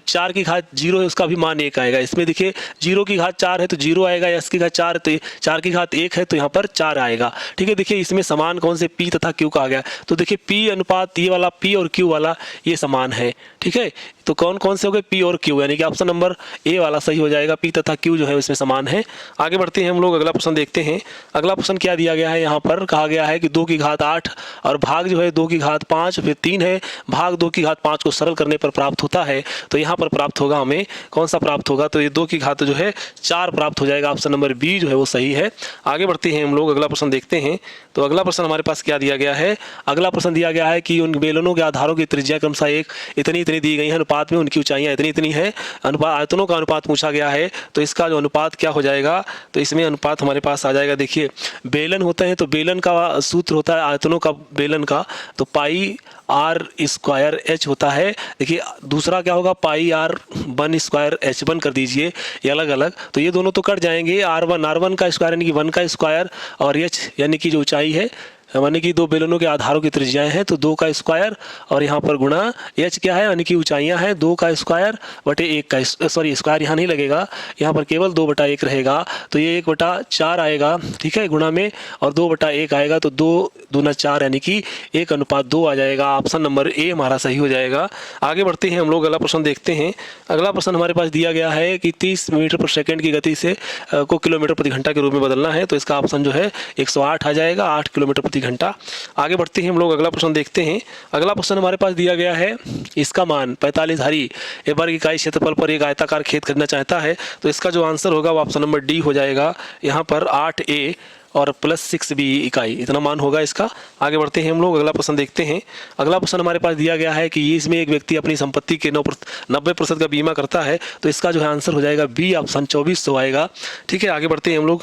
[SPEAKER 1] 4 की घात 0 है उसका भी मान 1 आएगा। इसमें देखिए 0 की घात 4 है तो 0 आएगा, s की घात 4 है तो 4 की घात 1 है तो यहाँ पर 4 आएगा। ठीक है, देखिए इसमें समान कौन से p तथा q का आ गया, तो देखिए p अनुपात ये वाला p और q वाला ये समान है। ठीक है, तो कौन कौन से हो गए p और q, यानी कि ऑप्शन नंबर ए वाला सही हो जाएगा, p तथा q जो है इसमें समान है। आगे बढ़ते हैं हम लोग, अगला प्रश्न देखते हैं। अगला प्रश्न क्या दिया गया है, यहाँ पर कहा गया है कि 2 की घात 8 और भाग जो है 2 की घात 5 फिर 3 है, भाग 2 की घात 5 को सरल करने पर प्राप्त होता है, तो यहाँ पर प्राप्त होगा हमें कौन सा प्राप्त होगा, तो ये 2 की घात जो है 4 प्राप्त हो जाएगा। ऑप्शन नंबर बी जो है वो सही है। आगे बढ़ते हैं हम लोग, अगला प्रश्न देखते हैं। तो अगला प्रश्न हमारे पास क्या दिया गया है, अगला प्रश्न दिया गया है कि उन बेलनों के आधारों की त्रिज्या क्रमशः एक इतनी दी गई है, अनुपात में उनकी ऊंचाइयां इतनी है, अनुपात आयतनों का अनुपात पूछा गया है, तो इसका जो अनुपात क्या हो जाएगा, तो इसमें अनुपात हमारे पास आ जाएगा। देखिए बेलन होते हैं तो बेलन का सूत्र होता है आयतनों का बेलन का, तो πr² h होता है। देखिए दूसरा क्या होगा, πr1² h1 कर दीजिए, ये अलग अलग, तो ये दोनों तो कट जाएंगे, r1 का स्क्वायर यानी कि 1 का स्क्वायर, और h यानी कि जो ऊंचाई है, यानी कि 2 बेलनों के आधारों की त्रिज्याएं हैं तो 2 का स्क्वायर, और यहाँ पर गुणा h क्या है, यानी कि ऊंचाइयां हैं 2 का स्क्वायर बटे 1 का, सॉरी स्क्वायर यहाँ नहीं लगेगा, यहाँ पर केवल 2/1 रहेगा, तो ये 1/4 आएगा। ठीक है, गुणा में, और 2/1 आएगा तो 2 दूना 4 यानी कि 1:2 आ जाएगा। ऑप्शन नंबर ए हमारा सही हो जाएगा। आगे बढ़ते हैं हम लोग, अगला प्रश्न देखते हैं। अगला प्रश्न हमारे पास दिया गया है कि 30 मीटर पर सेकेंड की गति से को किलोमीटर प्रति घंटा के रूप में बदलना है, तो इसका ऑप्शन जो है 108 आ जाएगा, 8 किलोमीटर प्रति प्रति घंटा। आगे बढ़ते हैं हम लोग, अगला प्रश्न देखते हैं। अगला प्रश्न हमारे पास दिया गया है, इसका मान 45 धारी वर्ग इकाई क्षेत्रफल पर एक आयताकार खेत खरीदना चाहता है। तो इसका जो आंसर होगा वो ऑप्शन नंबर डी हो जाएगा। यहाँ पर 8A और प्लस 6B इकाई इतना मान होगा इसका। आगे बढ़ते हैं हम लोग, अगला प्रश्न देखते हैं। अगला प्रश्न हमारे पास दिया गया है कि इसमें एक व्यक्ति अपनी संपत्ति के 90% का बीमा करता है। तो इसका जो है आंसर हो जाएगा बी ऑप्शन 2400 आएगा। ठीक है, आगे बढ़ते हैं हम लोग।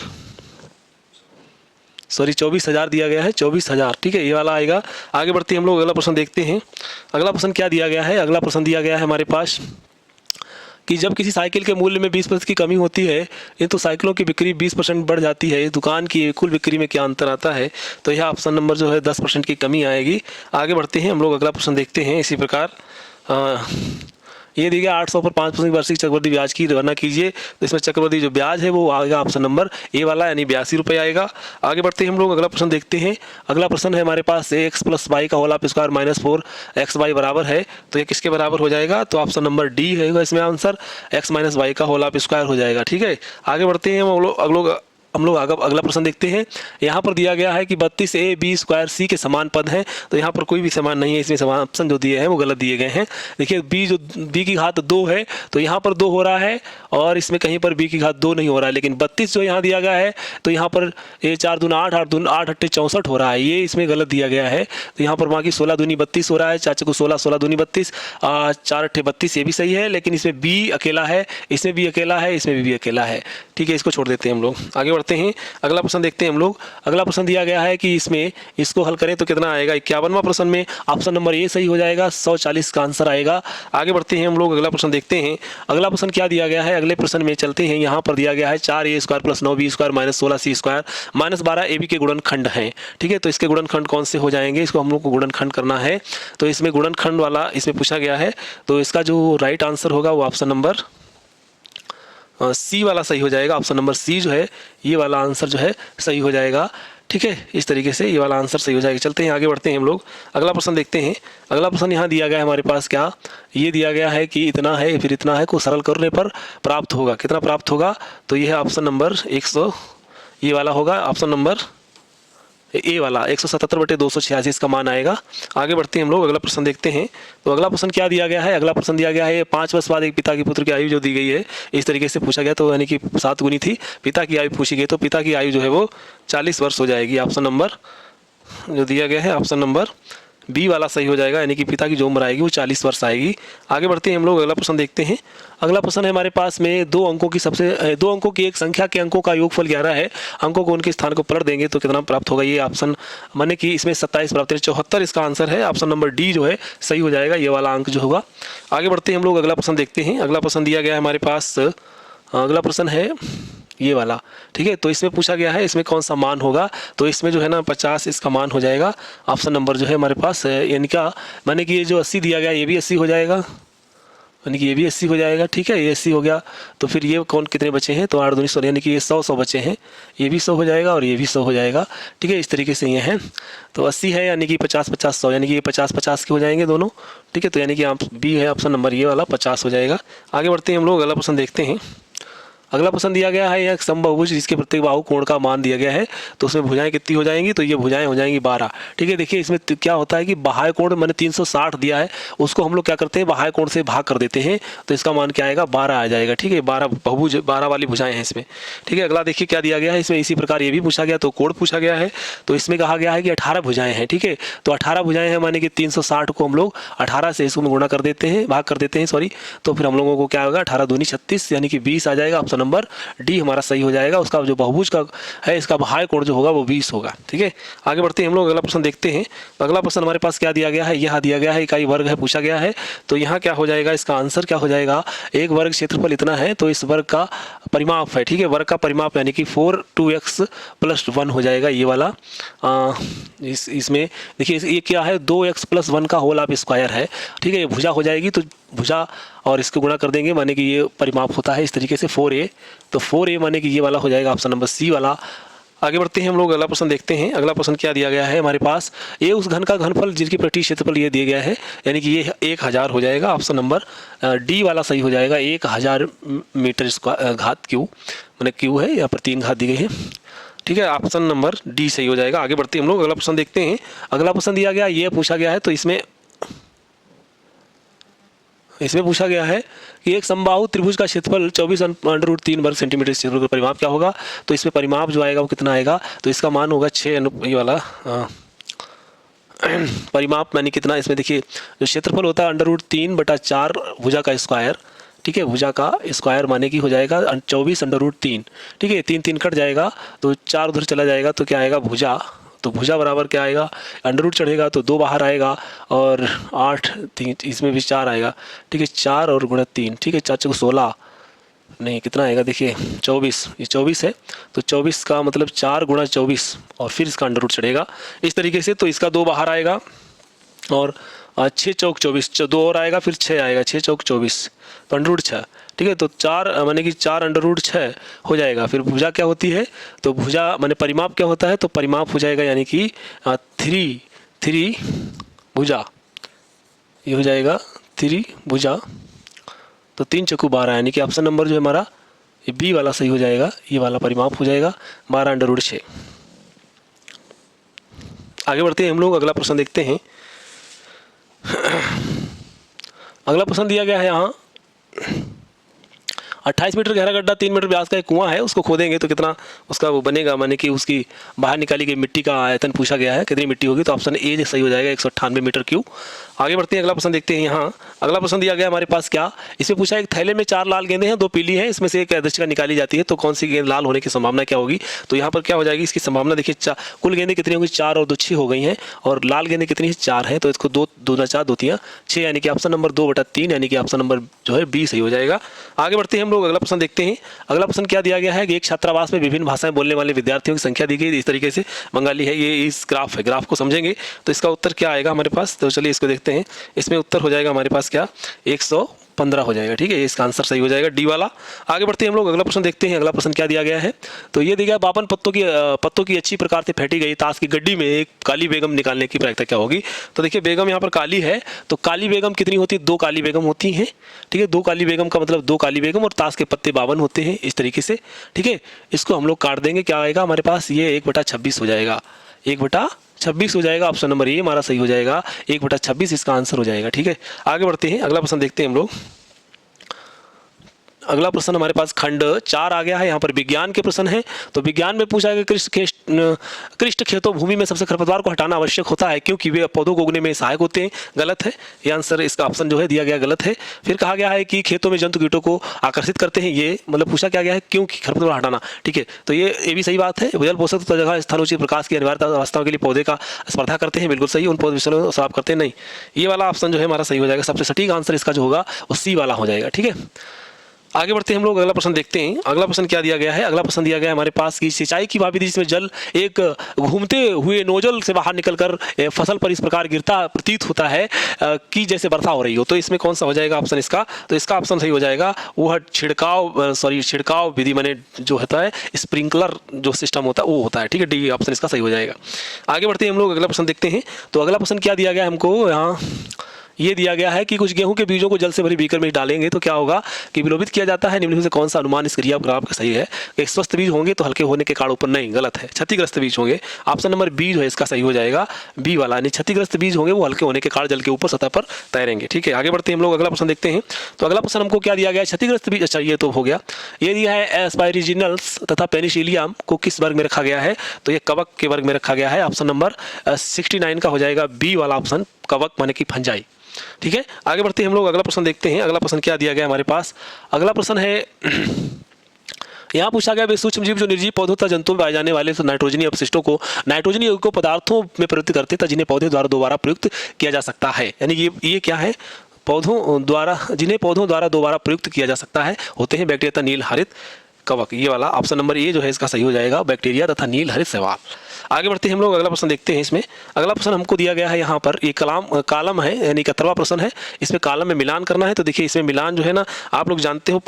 [SPEAKER 1] सॉरी 24,000 दिया गया है, 24,000। ठीक है, ये वाला आएगा। आगे बढ़ते हैं हम लोग, अगला प्रश्न देखते हैं। अगला प्रश्न क्या दिया गया है? अगला प्रश्न दिया गया है हमारे पास कि जब किसी साइकिल के मूल्य में 20% की कमी होती है, ये तो साइकिलों की बिक्री 20% बढ़ जाती है, दुकान की कुल बिक्री में क्या अंतर आता है? तो यह ऑप्शन नंबर जो है 10% की कमी आएगी। आगे बढ़ते हैं हम लोग, अगला प्रश्न देखते हैं। इसी प्रकार ये दिया गया 800 पर 5% वार्षिक चक्रवृद्धि ब्याज की गणना कीजिए। तो इसमें चक्रवृद्धि जो ब्याज है वो आएगा ऑप्शन नंबर ए वाला, यानी 82 रुपये आएगा। आगे बढ़ते हैं हम लोग, अगला प्रश्न देखते हैं। अगला प्रश्न है हमारे पास x + y का whole of square minus 4xy बराबर है। तो ये किसके बराबर हो जाएगा? तो ऑप्शन नंबर डी है इसमें आंसर, x - y का होल ऑफ स्क्वायर हो जाएगा। ठीक है, आगे बढ़ते हैं हम लोग अगला प्रश्न देखते हैं। यहाँ पर दिया गया है कि 32ab² c के समान पद हैं। तो यहाँ पर कोई भी समान नहीं है, इसमें समान ऑप्शन जो दिए हैं वो गलत दिए गए हैं। देखिए b की घात 2 है, तो यहाँ पर 2 हो रहा है और इसमें कहीं पर b की घात 2 नहीं हो रहा है। लेकिन 32 जो यहाँ दिया गया है, तो यहाँ पर 4 दूना 8, 8 दूना 8 8 64 हो रहा है, ये इसमें गलत दिया गया है। तो यहाँ पर बाकी 16 दूनी 32 हो रहा है, चाचा को 16, 16 दूनी 32, 4 8 32, ये भी सही है। लेकिन इसमें b अकेला है, इसमें भी अकेला है, इसमें भी अकेला है। ठीक है, इसको छोड़ देते हैं हम लोग। आगे बढ़ते हैं, अगला प्रश्न देखते हैं हम लोग। अगला प्रश्न दिया गया है कि इसमें इसको हल करें तो कितना आएगा? 51वां प्रश्न में ऑप्शन नंबर ए सही हो जाएगा, 140 का आंसर आएगा। आगे बढ़ते हैं हम लोग, अगला प्रश्न देखते हैं। अगला प्रश्न क्या दिया गया है? अगले प्रश्न में चलते हैं। यहाँ पर दिया गया है 4a² + 9b² - 16c² - 12ab के गुणनखंड हैं। ठीक है, तो इसके गुणनखंड कौन से हो जाएंगे? इसको हम लोग को गुणनखंड करना है। तो इसमें गुणनखंड वाला इसमें पूछा गया है। तो इसका जो राइट आंसर होगा वो ऑप्शन नंबर सी वाला सही हो जाएगा। ऑप्शन नंबर सी जो है, ये वाला आंसर जो है सही हो जाएगा। ठीक है, इस तरीके से ये वाला आंसर सही हो जाएगा। चलते हैं आगे बढ़ते हैं हम लोग, अगला प्रश्न देखते हैं। अगला प्रश्न यहाँ दिया गया है हमारे पास, क्या ये दिया गया है कि इतना है फिर इतना है को सरल करने पर प्राप्त होगा, कितना प्राप्त होगा? तो ये है ऑप्शन नंबर 100, ये वाला होगा ऑप्शन नंबर ए वाला, 177/286 इसका मान आएगा। आगे बढ़ते हैं हम लोग, अगला प्रश्न देखते हैं। तो अगला प्रश्न क्या दिया गया है? अगला प्रश्न दिया गया है 5 वर्ष बाद एक पिता की पुत्र की आयु जो दी गई है, इस तरीके से पूछा गया। तो यानी कि 7 गुनी थी, पिता की आयु पूछी गई, तो पिता की आयु जो है वो 40 वर्ष हो जाएगी। ऑप्शन नंबर जो दिया गया है ऑप्शन नंबर बी वाला सही हो जाएगा, यानी कि पिता की जो उम्र आएगी वो 40 वर्ष आएगी। आगे बढ़ते हैं हम लोग, अगला प्रश्न देखते हैं। अगला प्रश्न है हमारे पास में 2 अंकों की एक संख्या के अंकों का योगफल 11 है, अंकों को उनके स्थान को पलट देंगे तो कितना प्राप्त होगा? ये ऑप्शन माने कि इसमें 27 प्राप्त है, 74 इसका आंसर है। ऑप्शन नंबर डी जो है सही हो जाएगा, ये वाला अंक जो होगा। आगे बढ़ते हैं हम लोग, अगला प्रश्न देखते हैं। अगला प्रश्न दिया गया है हमारे पास, अगला प्रश्न है ये वाला। ठीक है, तो इसमें पूछा गया है इसमें कौन सा मान होगा? तो इसमें जो है ना 50 इसका मान हो जाएगा। ऑप्शन नंबर जो है हमारे पास इनका माने कि ये जो 80 दिया गया ये भी 80 हो जाएगा, यानी कि ये भी 80 हो जाएगा। ठीक है, ये 80 हो गया। तो फिर ये कौन कितने बचे हैं? तो 8 दूनी 16, यानी कि ये 100 बचे हैं, ये भी 100 हो जाएगा और ये भी 100 हो जाएगा। ठीक है, इस तरीके से ये हैं। तो 80 है, यानी कि 50 50 100, यानी कि ये 50 50 के हो जाएंगे दोनों। ठीक है, तो यानी कि आप बी है ऑप्शन नंबर ये वाला 50 हो जाएगा। आगे बढ़ते हैं हम लोग, अगला प्रश्न देखते हैं। अगला प्रश्न दिया गया है एक समबाहुभुज जिसके प्रत्येक बाहु कोण का मान दिया गया है, तो उसमें भुजाएं कितनी हो जाएंगी? तो ये भुजाएं हो जाएंगी 12। ठीक है, देखिए इसमें क्या होता है कि बाह्य कोण मैंने 360 दिया है, उसको हम लोग क्या करते हैं बाह्य कोण से भाग कर देते हैं, तो इसका मान क्या आएगा? 12 आ जाएगा। ठीक है, 12 बहुभुज 12 वाली भुजाएं हैं इसमें। ठीक है, अगला देखिए क्या दिया गया है इसमें, इसी प्रकार ये भी पूछा गया, तो कोण पूछा गया है। तो इसमें कहा गया है कि 18 भुजाएं हैं। ठीक है, तो 18 भुजाएं हैं, माने कि 360 को हम लोग 18 से इसको गुणा कर देते हैं, भाग कर देते हैं सॉरी, तो फिर हम लोगों को क्या होगा? 18 दूनी 36, यानी कि 20 आ जाएगा। ऑप्शन नंबर डी हमारा सही हो जाएगा। उसका जो बहुभुज का है इसका बाह्य कोण जो होगा वो 20 होगा। ठीक है, आगे बढ़ते हैं हम लोग, अगला प्रश्न देखते हैं। अगला प्रश्न हमारे पास क्या दिया गया है? यहाँ दिया गया है इकाई वर्ग है, पूछा गया है। तो यहाँ क्या हो जाएगा? इसका आंसर क्या हो जाएगा? एक वर्ग क्षेत्रफल इतना है, तो इस वर्ग का परिमाप है। ठीक है, वर्ग का परिमाप यानी कि 4 2x + 1 हो जाएगा, ये वाला। इसमें देखिए ये क्या है? 2x + 1 का होल ऑफ स्क्वायर है। ठीक है, ये भुजा हो जाएगी, तो भुजा और इसको गुणा कर देंगे, माने कि ये परिमाप होता है इस तरीके से 4a, तो 4a माने कि ये वाला हो जाएगा ऑप्शन नंबर सी वाला। आगे बढ़ते हैं हम लोग, अगला प्रश्न देखते हैं। अगला प्रश्न क्या दिया गया है हमारे पास? ये उस घन का घनफल जिसकी प्रति क्षेत्रफल ये दिया गया है, यानी कि ये 1000 हो जाएगा। ऑप्शन नंबर डी वाला सही हो जाएगा। 1000 मीटर घात क्यू, मैंने क्यू है यहाँ पर 3 घात दी गई है। ठीक है, ऑप्शन नंबर डी सही हो जाएगा। आगे बढ़ते हम लोग अगला प्रश्न देखते हैं। अगला प्रश्न दिया गया, ये पूछा गया है, तो इसमें पूछा गया है कि एक समबाहु त्रिभुज का क्षेत्रफल 24√3 वर्ग सेंटीमीटर क्षेत्रफल का परिमाप क्या होगा। तो इसमें परिमाप जो आएगा वो कितना आएगा, तो इसका मान होगा 6 ये वाला परिमाप यानी कितना, इसमें देखिए जो क्षेत्रफल होता है √3/4 भुजा का स्क्वायर, ठीक है, भुजा का स्क्वायर माने कि हो जाएगा 24√3, ठीक है, 3 कट जाएगा तो 4 उधर चला जाएगा तो क्या आएगा भुजा, तो भुजा बराबर क्या आएगा, अंडर चढ़ेगा तो 2 बाहर आएगा और 8 इसमें भी 4 आएगा, ठीक है, 4 और गुणा 3, ठीक है, 4 चौक 16 नहीं कितना आएगा देखिए 24, ये 24 है तो 24 का मतलब 4 गुणा 24 और फिर इसका अंडर रूट चढ़ेगा इस तरीके से, तो इसका 2 बाहर आएगा और 6 चौक 24, 2 और आएगा फिर 6 आएगा, 6 चौक 24 तो अंडर रूट 6, ठीक है, तो 4 माने कि 4 अंडर रूट 6 हो जाएगा। फिर भुजा क्या होती है, तो भुजा माने परिमाप क्या होता है, तो परिमाप हो जाएगा यानी कि 3 भुजा, ये हो जाएगा 3 भुजा, तो 3 चौकू 12 यानी कि ऑप्शन नंबर जो है हमारा ये बी वाला सही हो जाएगा, ये वाला परिमाप हो जाएगा 12 अंडर रूट 6। आगे बढ़ते हैं हम लोग, अगला प्रश्न देखते हैं। अगला प्रश्न दिया गया है यहाँ 28 मीटर गहरा गड्ढा 3 मीटर व्यास का एक कुआं है, उसको खोदेंगे तो कितना उसका वो बनेगा, माने कि उसकी बाहर निकाली गई मिट्टी का आयतन पूछा गया है, कितनी मिट्टी होगी, तो ऑप्शन ए सही हो जाएगा 198 मीटर क्यूब। आगे बढ़ते हैं, अगला प्रश्न देखते हैं। यहाँ अगला प्रश्न दिया गया हमारे पास क्या, इसमें पूछा एक थैले में 4 लाल गेंदें हैं, 2 पीली हैं, इसमें से एक यादृच्छिका निकाली जाती है, तो कौन सी गेंद लाल होने की संभावना क्या होगी। तो यहाँ पर क्या हो जाएगी, इसकी संभावना देखिए कुल गेंदें कितनी होगी, 4 और 2 6 हो गई हैं, और लाल गेंदें कितनी है 4 है, तो इसको 2 दूना 4 2 3 6 यानी कि ऑप्शन नंबर 2/3 यानी कि ऑप्शन नंबर जो है बी सही हो जाएगा। आगे बढ़ते हैं हम लोग, अगला प्रश्न देखते हैं। अगला प्रश्न क्या दिया गया है कि एक छात्रावास में विभिन्न भाषाएं बोलने वाले विद्यार्थियों की संख्या दी गई, इस तरीके से बंगाली है, ये इस ग्राफ है, ग्राफ को समझेंगे तो इसका उत्तर क्या आएगा हमारे पास, तो चलिए इसको देखते हैं। इसमें उत्तर हो जाएगा हमारे पास क्या 115 हो जाएगा, ठीक है, इसका आंसर सही हो जाएगा डी वाला। आगे बढ़ते हैं हम लोग, अगला प्रश्न देखते हैं। अगला प्रश्न क्या दिया गया है, तो ये दिया गया 52 पत्तों की अच्छी प्रकार से फेंटी गई ताश की गड्डी में एक काली बेगम निकालने की प्रक्रिया क्या होगी। तो देखिए बेगम यहाँ पर काली है, तो काली बेगम कितनी होती है, 2 काली बेगम होती हैं, ठीक है, 2 काली बेगम का मतलब 2 काली बेगम और ताश के पत्ते 52 होते हैं इस तरीके से, ठीक है, इसको हम लोग काट देंगे, क्या आएगा हमारे पास, ये 1/26 हो जाएगा, 1/26 हो जाएगा, ऑप्शन नंबर ए हमारा सही हो जाएगा, 1/26 इसका आंसर हो जाएगा, ठीक है। आगे बढ़ते हैं, अगला प्रश्न देखते हैं हम लोग। अगला प्रश्न हमारे पास खंड 4 आ गया है, यहाँ पर विज्ञान के प्रश्न है। तो विज्ञान में पूछा गया कृष्ट खेतों भूमि में सबसे खरपतवार को हटाना आवश्यक होता है क्योंकि वे पौधों को उगने में सहायक होते हैं, गलत है, ये आंसर इसका ऑप्शन जो है दिया गया गलत है। फिर कहा गया है कि खेतों में जंतु कीटों को आकर्षित करते हैं, ये मतलब पूछा क्या गया है क्योंकि खरपतवार हटाना, ठीक है, तो ये भी सही बात है। जल पोषक तत्व जगह स्थानोचित प्रकाश की अनिवार्यता अवस्थाओं के लिए पौधे का स्पर्धा करते हैं, बिल्कुल सही, उन पौधे विषयों साफ करते हैं नहीं, ये वाला ऑप्शन जो है हमारा सही हो जाएगा, सबसे सटीक आंसर इसका जो होगा वो सी वाला हो जाएगा, ठीक है। आगे बढ़ते हैं हम लोग, अगला प्रश्न देखते हैं। अगला प्रश्न क्या दिया गया है, अगला प्रश्न दिया गया है हमारे पास की सिंचाई की भाविधि जिसमें जल एक घूमते हुए नोजल से बाहर निकलकर फसल पर इस प्रकार गिरता प्रतीत होता है कि जैसे वर्षा हो रही हो, तो इसमें कौन सा हो जाएगा ऑप्शन इसका, तो इसका ऑप्शन सही हो जाएगा वो छिड़काव विधि माने जो होता है स्प्रिंकलर जो सिस्टम होता है वो होता है, ठीक है, डी ऑप्शन इसका सही हो जाएगा। आगे बढ़ते हैं हम लोग, अगला प्रश्न देखते हैं। तो अगला प्रश्न क्या दिया गया है हमको, यहाँ ये दिया गया है कि कुछ गेहूं के बीजों को जल से भरी बीकर में डालेंगे तो क्या होगा कि विलोपित किया जाता है, निम्नलिखित से कौन सा अनुमान इस क्रिया ग्राफ का सही है। एक स्वस्थ बीज होंगे तो हल्के होने के कारण ऊपर नहीं, गलत है, क्षतिग्रस्त बीज होंगे, ऑप्शन नंबर बी जो है इसका सही हो जाएगा, बी वाला, यानी क्षतिग्रस्त बीज होंगे वो हल्के होने के कारण जल के ऊपर सतह पर तैरेंगे, ठीक है। आगे बढ़ते हैं हम लोग, अगला प्रश्न देखते हैं। तो अगला प्रश्न हमको क्या दिया गया है, क्षतिग्रस्त बीज, अच्छा ये तो हो गया, ये दिया है एस्पायरिजिनल्स तथा पेनिसिलियम को किस वर्ग में रखा गया है, तो ये कवक के वर्ग में रखा गया है, ऑप्शन नंबर 69 का हो जाएगा बी वाला ऑप्शन, कवक माने की फंजाई, ठीक है। आगे बढ़ते हैं हम लोग, अगला प्रश्न देखते हैं। अगला प्रश्न क्या दिया गया हमारे पास, अगला प्रश्न है यहाँ पूछा गया वे सूक्ष्म जीव जो निर्जीव पौधों तथा जंतुओं में पाए जाने वाले नाइट्रोजनी अपशिष्टों को नाइट्रोजनी यौगिकों पदार्थों में प्रयुक्त करते तथा जिन्हें पौधे द्वारा दोबारा प्रयुक्त किया जा सकता है, यानी ये क्या है, पौधों द्वारा जिन्हें पौधों द्वारा दोबारा प्रयुक्त किया जा सकता है होते हैं बैक्टीरिया तथा नील हरित कवक, ये वाला ऑप्शन नंबर ए जो है इसका सही हो जाएगा, बैक्टीरिया तथा नील हरित शैवाल। आगे बढ़ते हैं हम लोग, अगला प्रश्न देखते हैं। इसमें अगला प्रश्न हमको दिया गया है यहाँ पर, ये कालम है यानी 71वां प्रश्न है, इसमें कालम में मिलान करना है। तो देखिए इसमें मिलान जो है ना, आप लोग जानते हो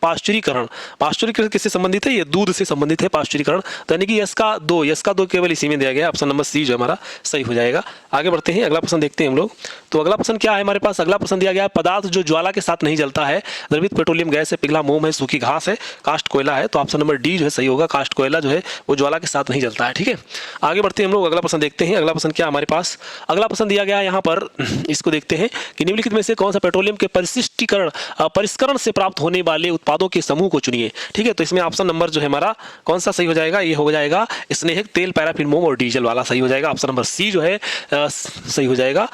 [SPEAKER 1] पाश्चुरीकरण। पाश्चुरीकरण किससे संबंधित है? ये दूध से संबंधित है पाश्चुरीकरण। तो यानी कि यस का दो केवल इसी में दिया गया है। ऑप्शन नंबर सी जो हमारा सही हो जाएगा। आगे बढ़ते हैं, अगला प्रश्न देखते हैं हम लोग। तो अगला प्रश्न क्या है हमारे पास? अगला प्रश्न दिया गया है पदार्थ जो ज्वाला के साथ नहीं जलता है, द्रवित पेट्रोलियम गैस है, पिघला मोम है, सूखी घास है, कास्ट कोयला है। तो ऑप्शन नंबर डी जो है सही होगा। कास्ट कोयला जो है वो ज्वाला के साथ नहीं जलता है। ठीक है, आगे बढ़ते हैं हम लोग, अगला प्रश्न देखते हैं। अगला प्रश्न क्या हमारे पास? अगला प्रश्न दिया गया है यहाँ पर, इसको देखते हैं कि निम्नलिखित में से कौन सा पेट्रोलियम के परिष्करण से प्राप्त होने वाले उत्पादों के समूह को चुनिए। ठीक है, तो इसमें ऑप्शन नंबर जो है हमारा कौन सा सही हो जाएगा? ये हो जाएगा स्नेहक तेल, पैराफिन, मोम और डीजल वाला सही हो जाएगा। ऑप्शन नंबर सी जो है सही हो जाएगा।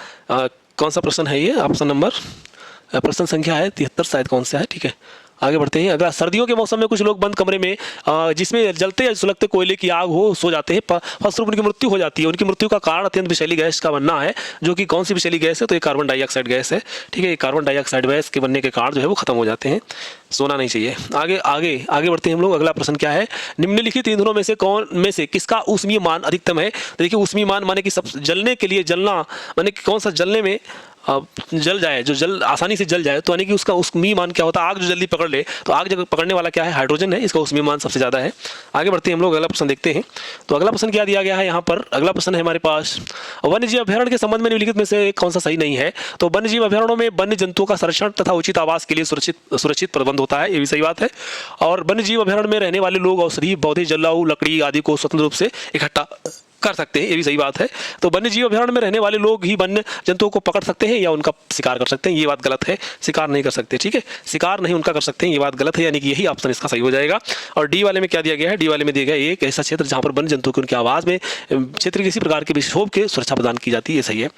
[SPEAKER 1] कौन सा प्रश्न है ये? ऑप्शन नंबर प्रश्न संख्या है 73 शायद, कौन सा है? ठीक है, आगे बढ़ते हैं। अगला, सर्दियों के मौसम में कुछ लोग बंद कमरे में जिसमें जलते या सुलगते कोयले की आग हो सो जाते हैं, फलस्वरूप उनकी मृत्यु हो जाती है। उनकी मृत्यु का कारण अत्यंत विषैली गैस का बनना है, जो कि कौन सी विषैली गैस है? तो ये कार्बन डाइऑक्साइड गैस है। ठीक है, ये कार्बन डाइऑक्साइड गैस के बनने के कारण जो है वो खत्म हो जाते हैं, सोना नहीं चाहिए। आगे आगे आगे बढ़ते हैं हम लोग। अगला प्रश्न क्या है? निम्नलिखित ईंधनों में से किसका ऊष्मीय मान अधिकतम है? देखिए, ऊष्मीय मान माने कि सब जलने के लिए, जलना माने कि कौन सा जलने में जल जाए, जो जल आसानी से जल जाए, तो यानी कि उसका ऊष्मीय मान क्या होता है? आग जो जल्दी पकड़ ले, तो आग जब पकड़ने वाला क्या है? हाइड्रोजन है, इसका ऊष्मीय मान सबसे ज़्यादा है। आगे बढ़ते हैं हम लोग, अगला प्रश्न देखते हैं। तो अगला प्रश्न क्या दिया गया है यहाँ पर? अगला प्रश्न है हमारे पास, वन्यजीव अभ्यारण्य के संबंध में निम्नलिखित में से कौन सा सही नहीं है? तो वन्यजीव अभ्यारण्यों में वन्य जंतुओं का संरक्षण तथा उचित आवास के लिए सुरक्षित प्रबंध होता है, ये भी सही बात है। और वन्यजीव अभ्यारण्य में रहने वाले लोग औषधि, पौधे, जलाऊ लकड़ी आदि को स्वतंत्र रूप से इकट्ठा कर सकते हैं, ये भी सही बात है। तो वन्य जीव अभयारण्य में रहने वाले लोग ही वन्य जंतुओं को पकड़ सकते हैं या उनका शिकार कर सकते हैं, ये बात गलत है। शिकार नहीं कर सकते, ठीक है, शिकार नहीं उनका कर सकते हैं, ये बात गलत है, यानी कि यही ऑप्शन इसका सही हो जाएगा। और डी वाले में क्या दिया गया है? डी वाले में दिया गया एक ऐसा क्षेत्र जहां पर वन्य जंतुओं की उनके आवास में क्षेत्र किसी प्रकार के विक्षोभ के सुरक्षा प्रदान की जाती है, ये सही है।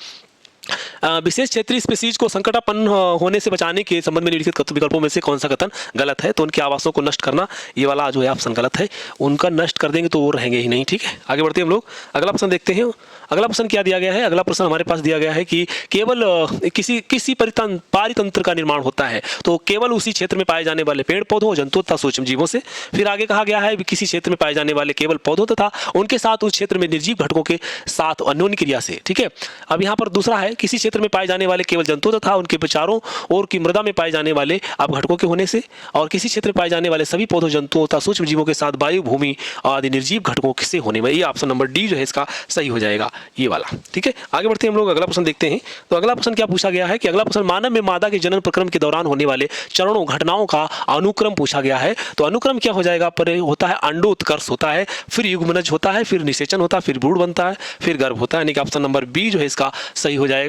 [SPEAKER 1] विशेष क्षेत्रीय स्पीसीज को संकटापन्न होने से बचाने के संबंध में निम्नलिखित विकल्पों में से कौन सा कथन गलत है? तो उनके आवासों को नष्ट करना, ये वाला जो है ऑप्शन गलत है। उनका नष्ट कर देंगे तो वो रहेंगे ही नहीं। ठीक है, आगे बढ़ते हैं हम लोग, अगला प्रश्न देखते हैं। अगला प्रश्न क्या दिया गया है? अगला प्रश्न हमारे पास दिया गया है कि केवल किसी पारितंत्र का निर्माण होता है, तो केवल उसी क्षेत्र में पाए जाने वाले पेड़ पौधों, जंतुओं तथा सूक्ष्म जीवों से। फिर आगे कहा गया है किसी क्षेत्र में पाए जाने वाले केवल पौधों तथा उनके साथ उस क्षेत्र में निर्जीव घटकों के साथ अन्योन्य क्रिया से। ठीक है, अब यहाँ पर दूसरा है किसी क्षेत्र में पाए जाने वाले केवल जंतु तथा उनके विचारों और की मृदा में पाए जाने वाले अब घटकों के होने से, और किसी क्षेत्र में पाए जाने वाले सभी पौधों, जंतुओं तथा सूक्ष्म जीवों के साथ वायु, भूमि आदि निर्जीव घटकों से होने में। ये ऑप्शन नंबर डी जो है इसका सही हो जाएगा, ये वाला। ठीक है, आगे बढ़ते हैं हम लोग, अगला प्रश्न देखते हैं। तो अगला प्रश्न क्या पूछा गया है कि अगला प्रश्न मानव में मादा के जनन प्रक्रम के दौरान होने वाले चरणों, घटनाओं का अनुक्रम पूछा गया है। तो अनुक्रम क्या हो जाएगा? पर होता है अंडोत्कर्ष होता है, फिर युग्मनज होता है, फिर निषेचन होता है, फिर भ्रूण बनता है, फिर गर्भ होता है, यानी कि ऑप्शन नंबर बी जो है इसका सही हो जाएगा।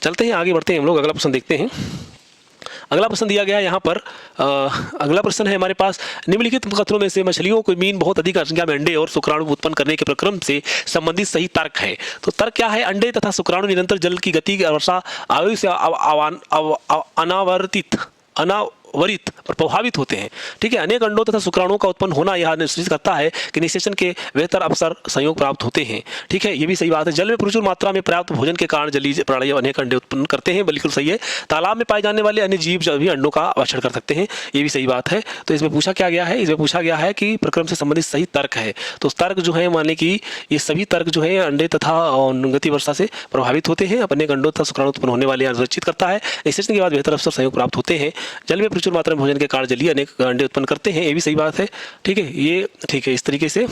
[SPEAKER 1] चलते हैं आगे बढ़ते हैं हम लोग, अगला प्रश्न देखते हैं। अगला प्रश्न दिया गया है यहाँ पर, अगला प्रश्न है हमारे पास, निम्नलिखित कथनों में से मछलियों को मीन बहुत अधिक संख्या में अंडे और शुक्राणु उत्पन्न करने के प्रक्रम से संबंधित सही तर्क है। तो तर्क क्या है? अंडे तथा शुक्राणु निरंतर जल की गति की वर्षा आयु से अनावरित और प्रभावित होते हैं। ठीक है, अनेक अंडों तथा शुक्राणुओं का उत्पन्न होना यह निश्चित करता है कि निषेचन के बेहतर अवसर संयोग प्राप्त होते हैं। ठीक है, ये भी सही बात है। जल में प्रचुर मात्रा में पर्याप्त भोजन के कारण जलीय प्राणी अनेक अंडे उत्पन्न करते हैं, बिल्कुल सही है। तालाब में पाए जाने वाले अन्य जीव भी अंडों का भक्षण कर सकते हैं, ये भी सही बात है। तो इसमें पूछा क्या गया है? इसमें पूछा गया है कि प्रक्रम से संबंधित सही तर्क है। तो तर्क जो है माने कि ये सभी तर्क जो है अंडे तथा गति वर्षा से प्रभावित होते हैं, अपने अंडों तथा शुक्राणु उत्पन्न होने वाले सुरक्षित करता है, निषेचन के बाद बेहतर अवसर संयोग प्राप्त होते हैं, जल में प्रचुर मात्रा में भोजन के कारण जलीय अनेक अंडे उत्पन्न करते हैं, ये भी सही बात है। ठीक है, ये ठीक है, इस तरीके से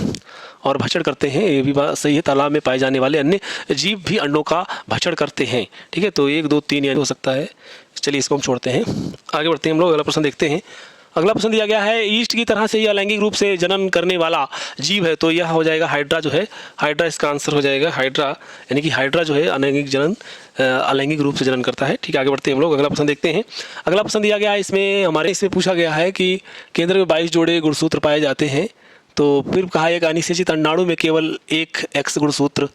[SPEAKER 1] और भक्षण करते हैं, ये भी बात सही है। तालाब में पाए जाने वाले अन्य जीव भी अंडों का भक्षण करते हैं। ठीक है, तो 1 2 3 यानी हो सकता है। चलिए इसको हम छोड़ते हैं, आगे बढ़ते हैं हम लोग, अगला प्रश्न देखते हैं। अगला प्रश्न दिया गया है, ईस्ट की तरह से यह अलैंगिक रूप से जनन करने वाला जीव है, तो यह हो जाएगा हाइड्रा जो है, हाइड्रा इसका आंसर हो जाएगा, हाइड्रा, यानी कि हाइड्रा जो है अलैंगिक रूप से जनन करता है। ठीक है, आगे बढ़ते हैं हम लोग, अगला प्रश्न देखते हैं। अगला प्रश्न दिया गया है इसमें पूछा गया है कि केंद्र में 22 जोड़े गुणसूत्र पाए जाते हैं, तो फिर कहा एक अनिषेचित अंडाणु में केवल एक एक्स गुणसूत्र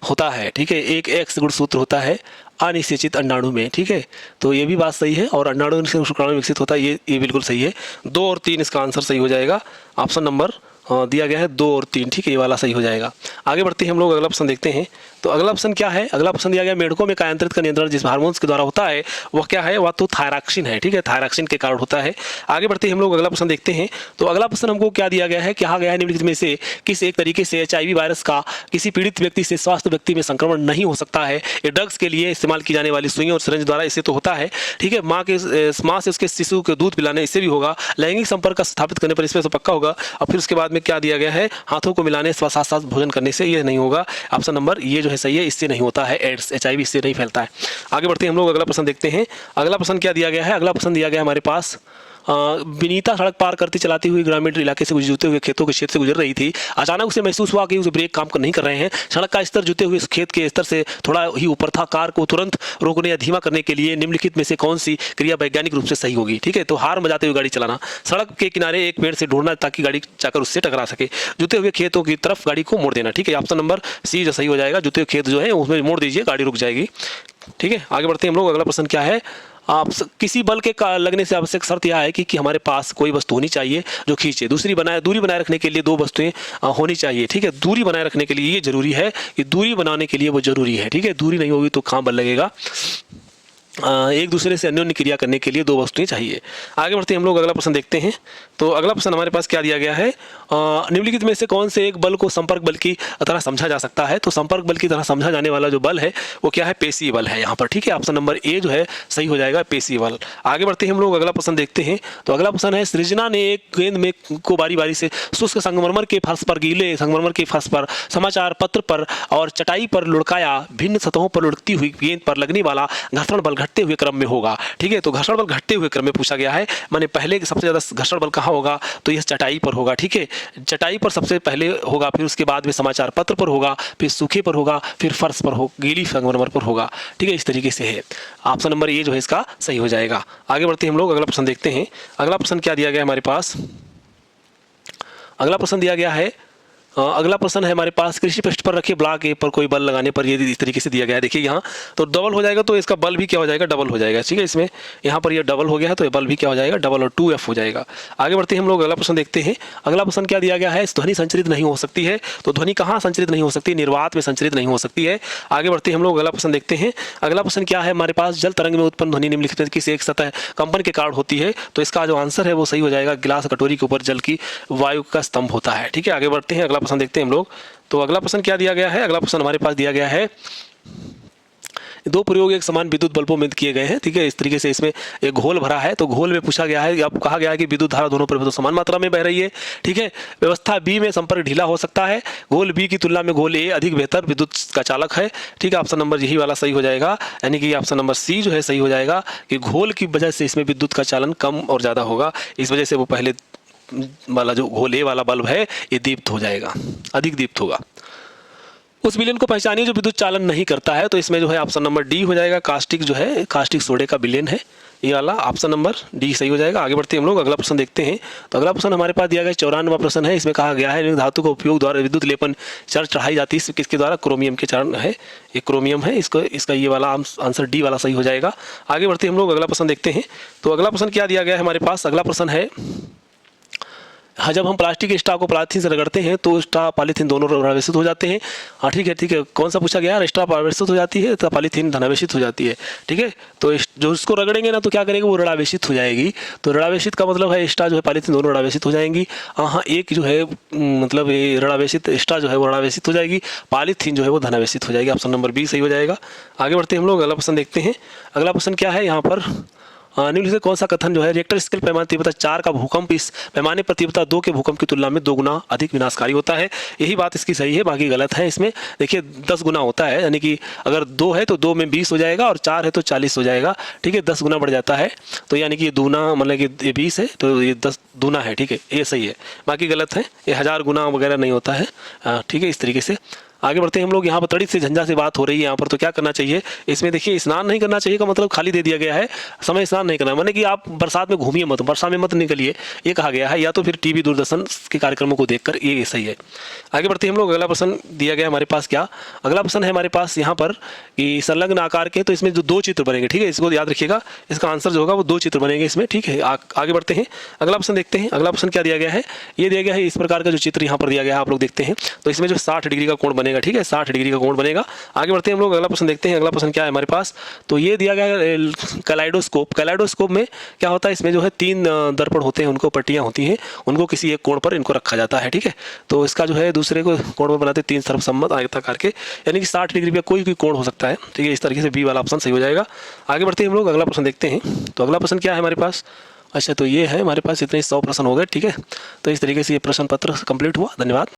[SPEAKER 1] होता है। ठीक है, एक एक्स गुणसूत्र होता है अनिषेचित अंडाणु में। ठीक है, तो ये भी बात सही है, और अंडाणु से शुक्राणु विकसित होता है, ये बिल्कुल सही है। 2 और 3 इसका आंसर सही हो जाएगा। ऑप्शन नंबर दिया गया है 2 और 3। ठीक है, ये वाला सही हो जाएगा। आगे बढ़ते हैं हम लोग, अगला प्रश्न देखते हैं। तो अगला ऑप्शन क्या है? अगला ऑप्शन दिया गया मेढकों में कायांतरित का नियंत्रण जिस हार्मोन्स के द्वारा होता है वह क्या है? वह तो थायरॉक्सिन है, ठीक है, थायरॉक्सिन के कारण होता है। आगे बढ़ते ही हम लोग अगला प्रश्न देखते हैं। तो अगला प्रश्न हमको क्या दिया गया है? कहा गया है निम्नलिखित में से किस एक तरीके से HIV वायरस का किसी पीड़ित व्यक्ति से स्वस्थ व्यक्ति में संक्रमण नहीं हो सकता है? ये ड्रग्स के लिए इस्तेमाल की जाने वाली सुइयों और सिरिंज द्वारा इससे तो होता है, ठीक है, माँ से उसके शिशु को दूध पिलाने इससे भी होगा, लैंगिक संपर्क का स्थापित करने पर इसमें तो पक्का होगा, और फिर उसके बाद में क्या दिया गया है? हाथों को मिलाने साथ साथ भोजन करने से ये नहीं होगा। ऑप्शन नंबर ये जो है सही है, इससे नहीं होता है एड्स, HIV इससे नहीं फैलता है। आगे बढ़ते हैं हम लोग अगला प्रश्न देखते हैं। अगला प्रश्न क्या दिया गया है? अगला प्रश्न दिया गया हमारे पास विनीता सड़क पार करती चलाती हुई ग्रामीण इलाके से गुजरते हुए खेतों के क्षेत्र से गुजर रही थी। अचानक उसे महसूस हुआ कि उसे ब्रेक काम नहीं कर रहे हैं। सड़क का स्तर जुते हुए इस खेत के स्तर से थोड़ा ही ऊपर था। कार को तुरंत रोकने या धीमा करने के लिए निम्नलिखित में से कौन सी क्रिया वैज्ञानिक रूप से सही होगी? ठीक है, तो हार बजाते हुए गाड़ी चलाना, सड़क के किनारे एक पेड़ से ढूंढना ताकि गाड़ी जाकर उससे टकरा सके, जुते हुए खेतों की तरफ गाड़ी को मोड़ देना। ठीक है, ऑप्शन नंबर सी जो सही हो जाएगा, जुते हुए खेत जो है उसमें मोड़ दीजिए, गाड़ी रुक जाएगी। ठीक है, आगे बढ़ते हैं हम लोग। अगला प्रश्न क्या है? आप किसी बल के लगने से आवश्यक शर्त यह है कि हमारे पास कोई वस्तु होनी चाहिए जो खींचे। दूरी बनाए रखने के लिए दो वस्तुएं होनी चाहिए। ठीक है, दूरी बनाए रखने के लिए ये जरूरी है कि दूरी बनाने के लिए वो जरूरी है। ठीक है, दूरी नहीं होगी तो कहाँ बल लगेगा? एक दूसरे से अन्योन्य क्रिया करने के लिए दो वस्तुएं चाहिए। आगे बढ़ते हम लोग अगला प्रश्न देखते हैं। तो अगला प्रश्न हमारे पास क्या दिया गया है? निम्नलिखित में से कौन से एक बल को संपर्क बल की तरह समझा जा सकता है? तो संपर्क बल की तरह समझा जाने वाला जो बल है वो क्या है? पेशीय बल है यहाँ पर। ठीक है, ऑप्शन नंबर ए जो है सही हो जाएगा, पेशीय बल। आगे बढ़ते हैं हम लोग अगला प्रश्न देखते हैं। तो अगला प्रश्न है, सृजना ने एक गेंद में को बारी बारी से शुष्क संगमरमर के फर्श पर, गीले संगमरमर के फर्श पर, समाचार पत्र पर और चटाई पर लुढ़काया। भिन्न सतहों पर लुढ़कती हुई गेंद पर लगने वाला घर्षण बल घटते हुए क्रम में होगा। ठीक है, तो घर्षण बल घटते हुए क्रम में पूछा गया है, माने पहले सबसे ज्यादा घर्षण बल कहाँ होगा? तो यह चटाई पर होगा। ठीक है, चटाई पर सबसे पहले होगा, फिर उसके बाद में समाचार पत्र पर होगा, फिर सूखे पर होगा, फिर फर्श पर हो, गीली संगमरमर पर होगा। ठीक है, इस तरीके से है। ऑप्शन नंबर ए जो है इसका सही हो जाएगा। आगे बढ़ते हैं हम लोग अगला प्रश्न देखते हैं। अगला प्रश्न क्या दिया गया हमारे पास? अगला प्रश्न दिया गया है, अगला प्रश्न है हमारे पास, कृषि पृष्ठ पर रखे ब्लॉक ए पर कोई बल लगाने पर ये इस तरीके से दिया गया है। देखिए यहाँ तो डबल हो जाएगा, तो इसका बल भी क्या हो जाएगा? डबल हो जाएगा। ठीक है, इसमें यहाँ पर ये डबल हो गया है तो ये बल भी क्या हो जाएगा? डबल, और 2F हो जाएगा। आगे बढ़ते हैं हम लोग अगला प्रश्न देखते हैं। अगला प्रश्न क्या दिया गया है? ध्वनि संचरित नहीं हो सकती है। तो ध्वनि कहाँ संचरित नहीं हो सकती? निर्वात में संचरित नहीं हो सकती है। आगे बढ़ते हैं हम लोग अगला प्रश्न देखते हैं। अगला प्रश्न क्या है हमारे पास? जल तरंग में उत्पन्न ध्वनि निम्नलिखित में किसी एक सतह कंपन के कारण होती है। तो इसका जो आंसर है वो सही हो जाएगा, गिलास कटोरी के ऊपर जल की वायु का स्तंभ होता है। ठीक है, आगे बढ़ते हैं अगला प्रश्न देखते हैं हम लोग। तो अगला प्रश्न क्या दिया गया है? अगला प्रश्न हमारे पास दिया गया है, दो प्रयोग एक समान विद्युत बल्बों में किए गए हैं। ठीक है, इस तरीके से इसमें एक घोल भरा है, तो घोल में पूछा गया है, अब कहा गया है कि विद्युत धारा दोनों पर समान मात्रा में बह रही है। ठीक है, व्यवस्था बी में संपर्क ढीला हो सकता है। घोल बी की तुलना में घोल ए अधिक बेहतर विद्युत का चालक है। ठीक है, ऑप्शन नंबर यही वाला सही हो जाएगा, यानी कि ऑप्शन नंबर सी जो है सही हो जाएगा कि घोल की वजह से इसमें विद्युत का चालन कम और ज़्यादा होगा, इस वजह से वो पहले वाला जो घोल ए वाला बल्ब है ये दीप्त हो जाएगा, अधिक दीप्त होगा। उस विलेन को पहचानिए जो विद्युत चालन नहीं करता है। तो इसमें जो है ऑप्शन नंबर डी हो जाएगा, कास्टिक जो है कास्टिक सोडे का विलेन है ये वाला, ऑप्शन नंबर डी सही हो जाएगा। आगे बढ़ते हैं हम लोग अगला प्रश्न देखते हैं। तो अगला प्रश्न हमारे पास दिया गया 94वां प्रश्न है। इसमें कहा गया है धातु का उपयोग द्वारा विद्युत लेपन चार्ज चढ़ाई जाती है, किसके द्वारा? क्रोमियम के चारण है, ये क्रोमियम है। इसका ये वाला आंसर डी वाला सही हो जाएगा। आगे बढ़ते हम लोग अगला प्रश्न देखते हैं। तो अगला प्रश्न क्या दिया गया है हमारे पास? अगला प्रश्न है, हाँ, जब हम प्लास्टिक के स्ट्रॉ को पॉलीथीन से रगड़ते हैं तो स्ट्रॉ पॉलीथीन दोनों ऋणावेशित हो जाते हैं। हाँ ठीक है, कौन सा पूछा गया? स्ट्रॉ परावेशित हो जाती है तो पॉलीथीन धनावेशित हो जाती है। ठीक है, तो जो इसको रगड़ेंगे ना तो क्या करेंगे? वो ऋणावेशित हो जाएगी। तो ऋणावेशित का मतलब है स्ट्रॉ जो है पॉलीथीन दोनों ऋणावेशित हो जाएंगी। हाँ, एक जो है मतलब ये ऋणावेशित स्ट्रॉ जो है वो ऋणावेशित हो जाएगी, पॉलीथीन जो है वो धनावेशित हो जाएगी। ऑप्शन नंबर बी सही हो जाएगा। आगे बढ़ते हम लोग अगला प्रश्न देखते हैं। अगला प्रश्न क्या है यहाँ पर? निम्नलिखित से कौन सा कथन जो है रिएक्टर स्केल पैमाने तीव्रता 4 का भूकंप इस पैमाने पर तीव्रता 2 के भूकंप की तुलना में 2 गुना अधिक विनाशकारी होता है? यही बात इसकी सही है, बाकी गलत है। इसमें देखिए 10 गुना होता है, यानी कि अगर 2 है तो 2 में 20 हो जाएगा और 4 है तो 40 हो जाएगा। ठीक है, 10 गुना बढ़ जाता है, तो यानी कि ये दूना, मतलब कि ये 20 है तो ये 10 दूना है। ठीक है, ये सही है, बाकी गलत है, ये 1000 गुना वगैरह नहीं होता है। ठीक है, इस तरीके से आगे बढ़ते हैं हम लोग। यहाँ पर तड़ित से झंझा से बात हो रही है यहाँ पर, तो क्या करना चाहिए? इसमें देखिए स्नान नहीं करना चाहिए का मतलब खाली दे दिया गया है, समय स्नान नहीं करना, माने कि आप बरसात में घूमिए मत, वर्षा में मत निकलिए, ये कहा गया है। या तो फिर टीवी दूरदर्शन के कार्यक्रमों को देखकर, ये सही है। आगे बढ़ते हैं हम लोग। अगला प्रश्न दिया गया हमारे पास क्या? अगला प्रश्न है हमारे पास यहाँ पर कि संलग्न आकार के, तो इसमें जो 2 चित्र बनेंगे, ठीक है, इसको याद रखिएगा, इसका आंसर जो होगा वो 2 चित्र बनेंगे इसमें। ठीक है, आगे बढ़ते हैं, अगला प्रश्न देखते हैं। अगला प्रश्न क्या दिया गया है? ये दिया गया है इस प्रकार का जो चित्र यहाँ पर दिया गया है, आप लोग देखते हैं, तो इसमें जो 60 डिग्री का कोण बनेगा बनेगा, ठीक है, 60 डिग्री का कोण बनेगा। आगे बढ़ते हैं हम लोग, अगला प्रश्न देखते हैं। अगला प्रश्न क्या है हमारे पास, तो ये दिया गया है कैलाइडोस्कोप। कैलाइडोस्कोप में क्या होता है, इसमें जो है 3 दर्पण होते हैं, उनको पट्टियाँ होती हैं, उनको किसी एक कोण पर इनको रखा जाता है, ठीक है। तो इसका जो है दूसरे को कोण पर बनाते 3 सर्वसम्मत आयताकार के, यानी कि 60 डिग्री पे कोई कोण हो सकता है, ठीक है। इस तरीके से बी वाला ऑप्शन सही हो जाएगा। आगे बढ़ते हैं हम लोग, अगला प्रश्न देखते हैं। तो अगला प्रश्न क्या है हमारे पास, अच्छा तो ये है हमारे पास, इतने 100 प्रश्न हो गए, ठीक है। तो इस तरीके से ये प्रश्न पत्र कंप्लीट हुआ। धन्यवाद।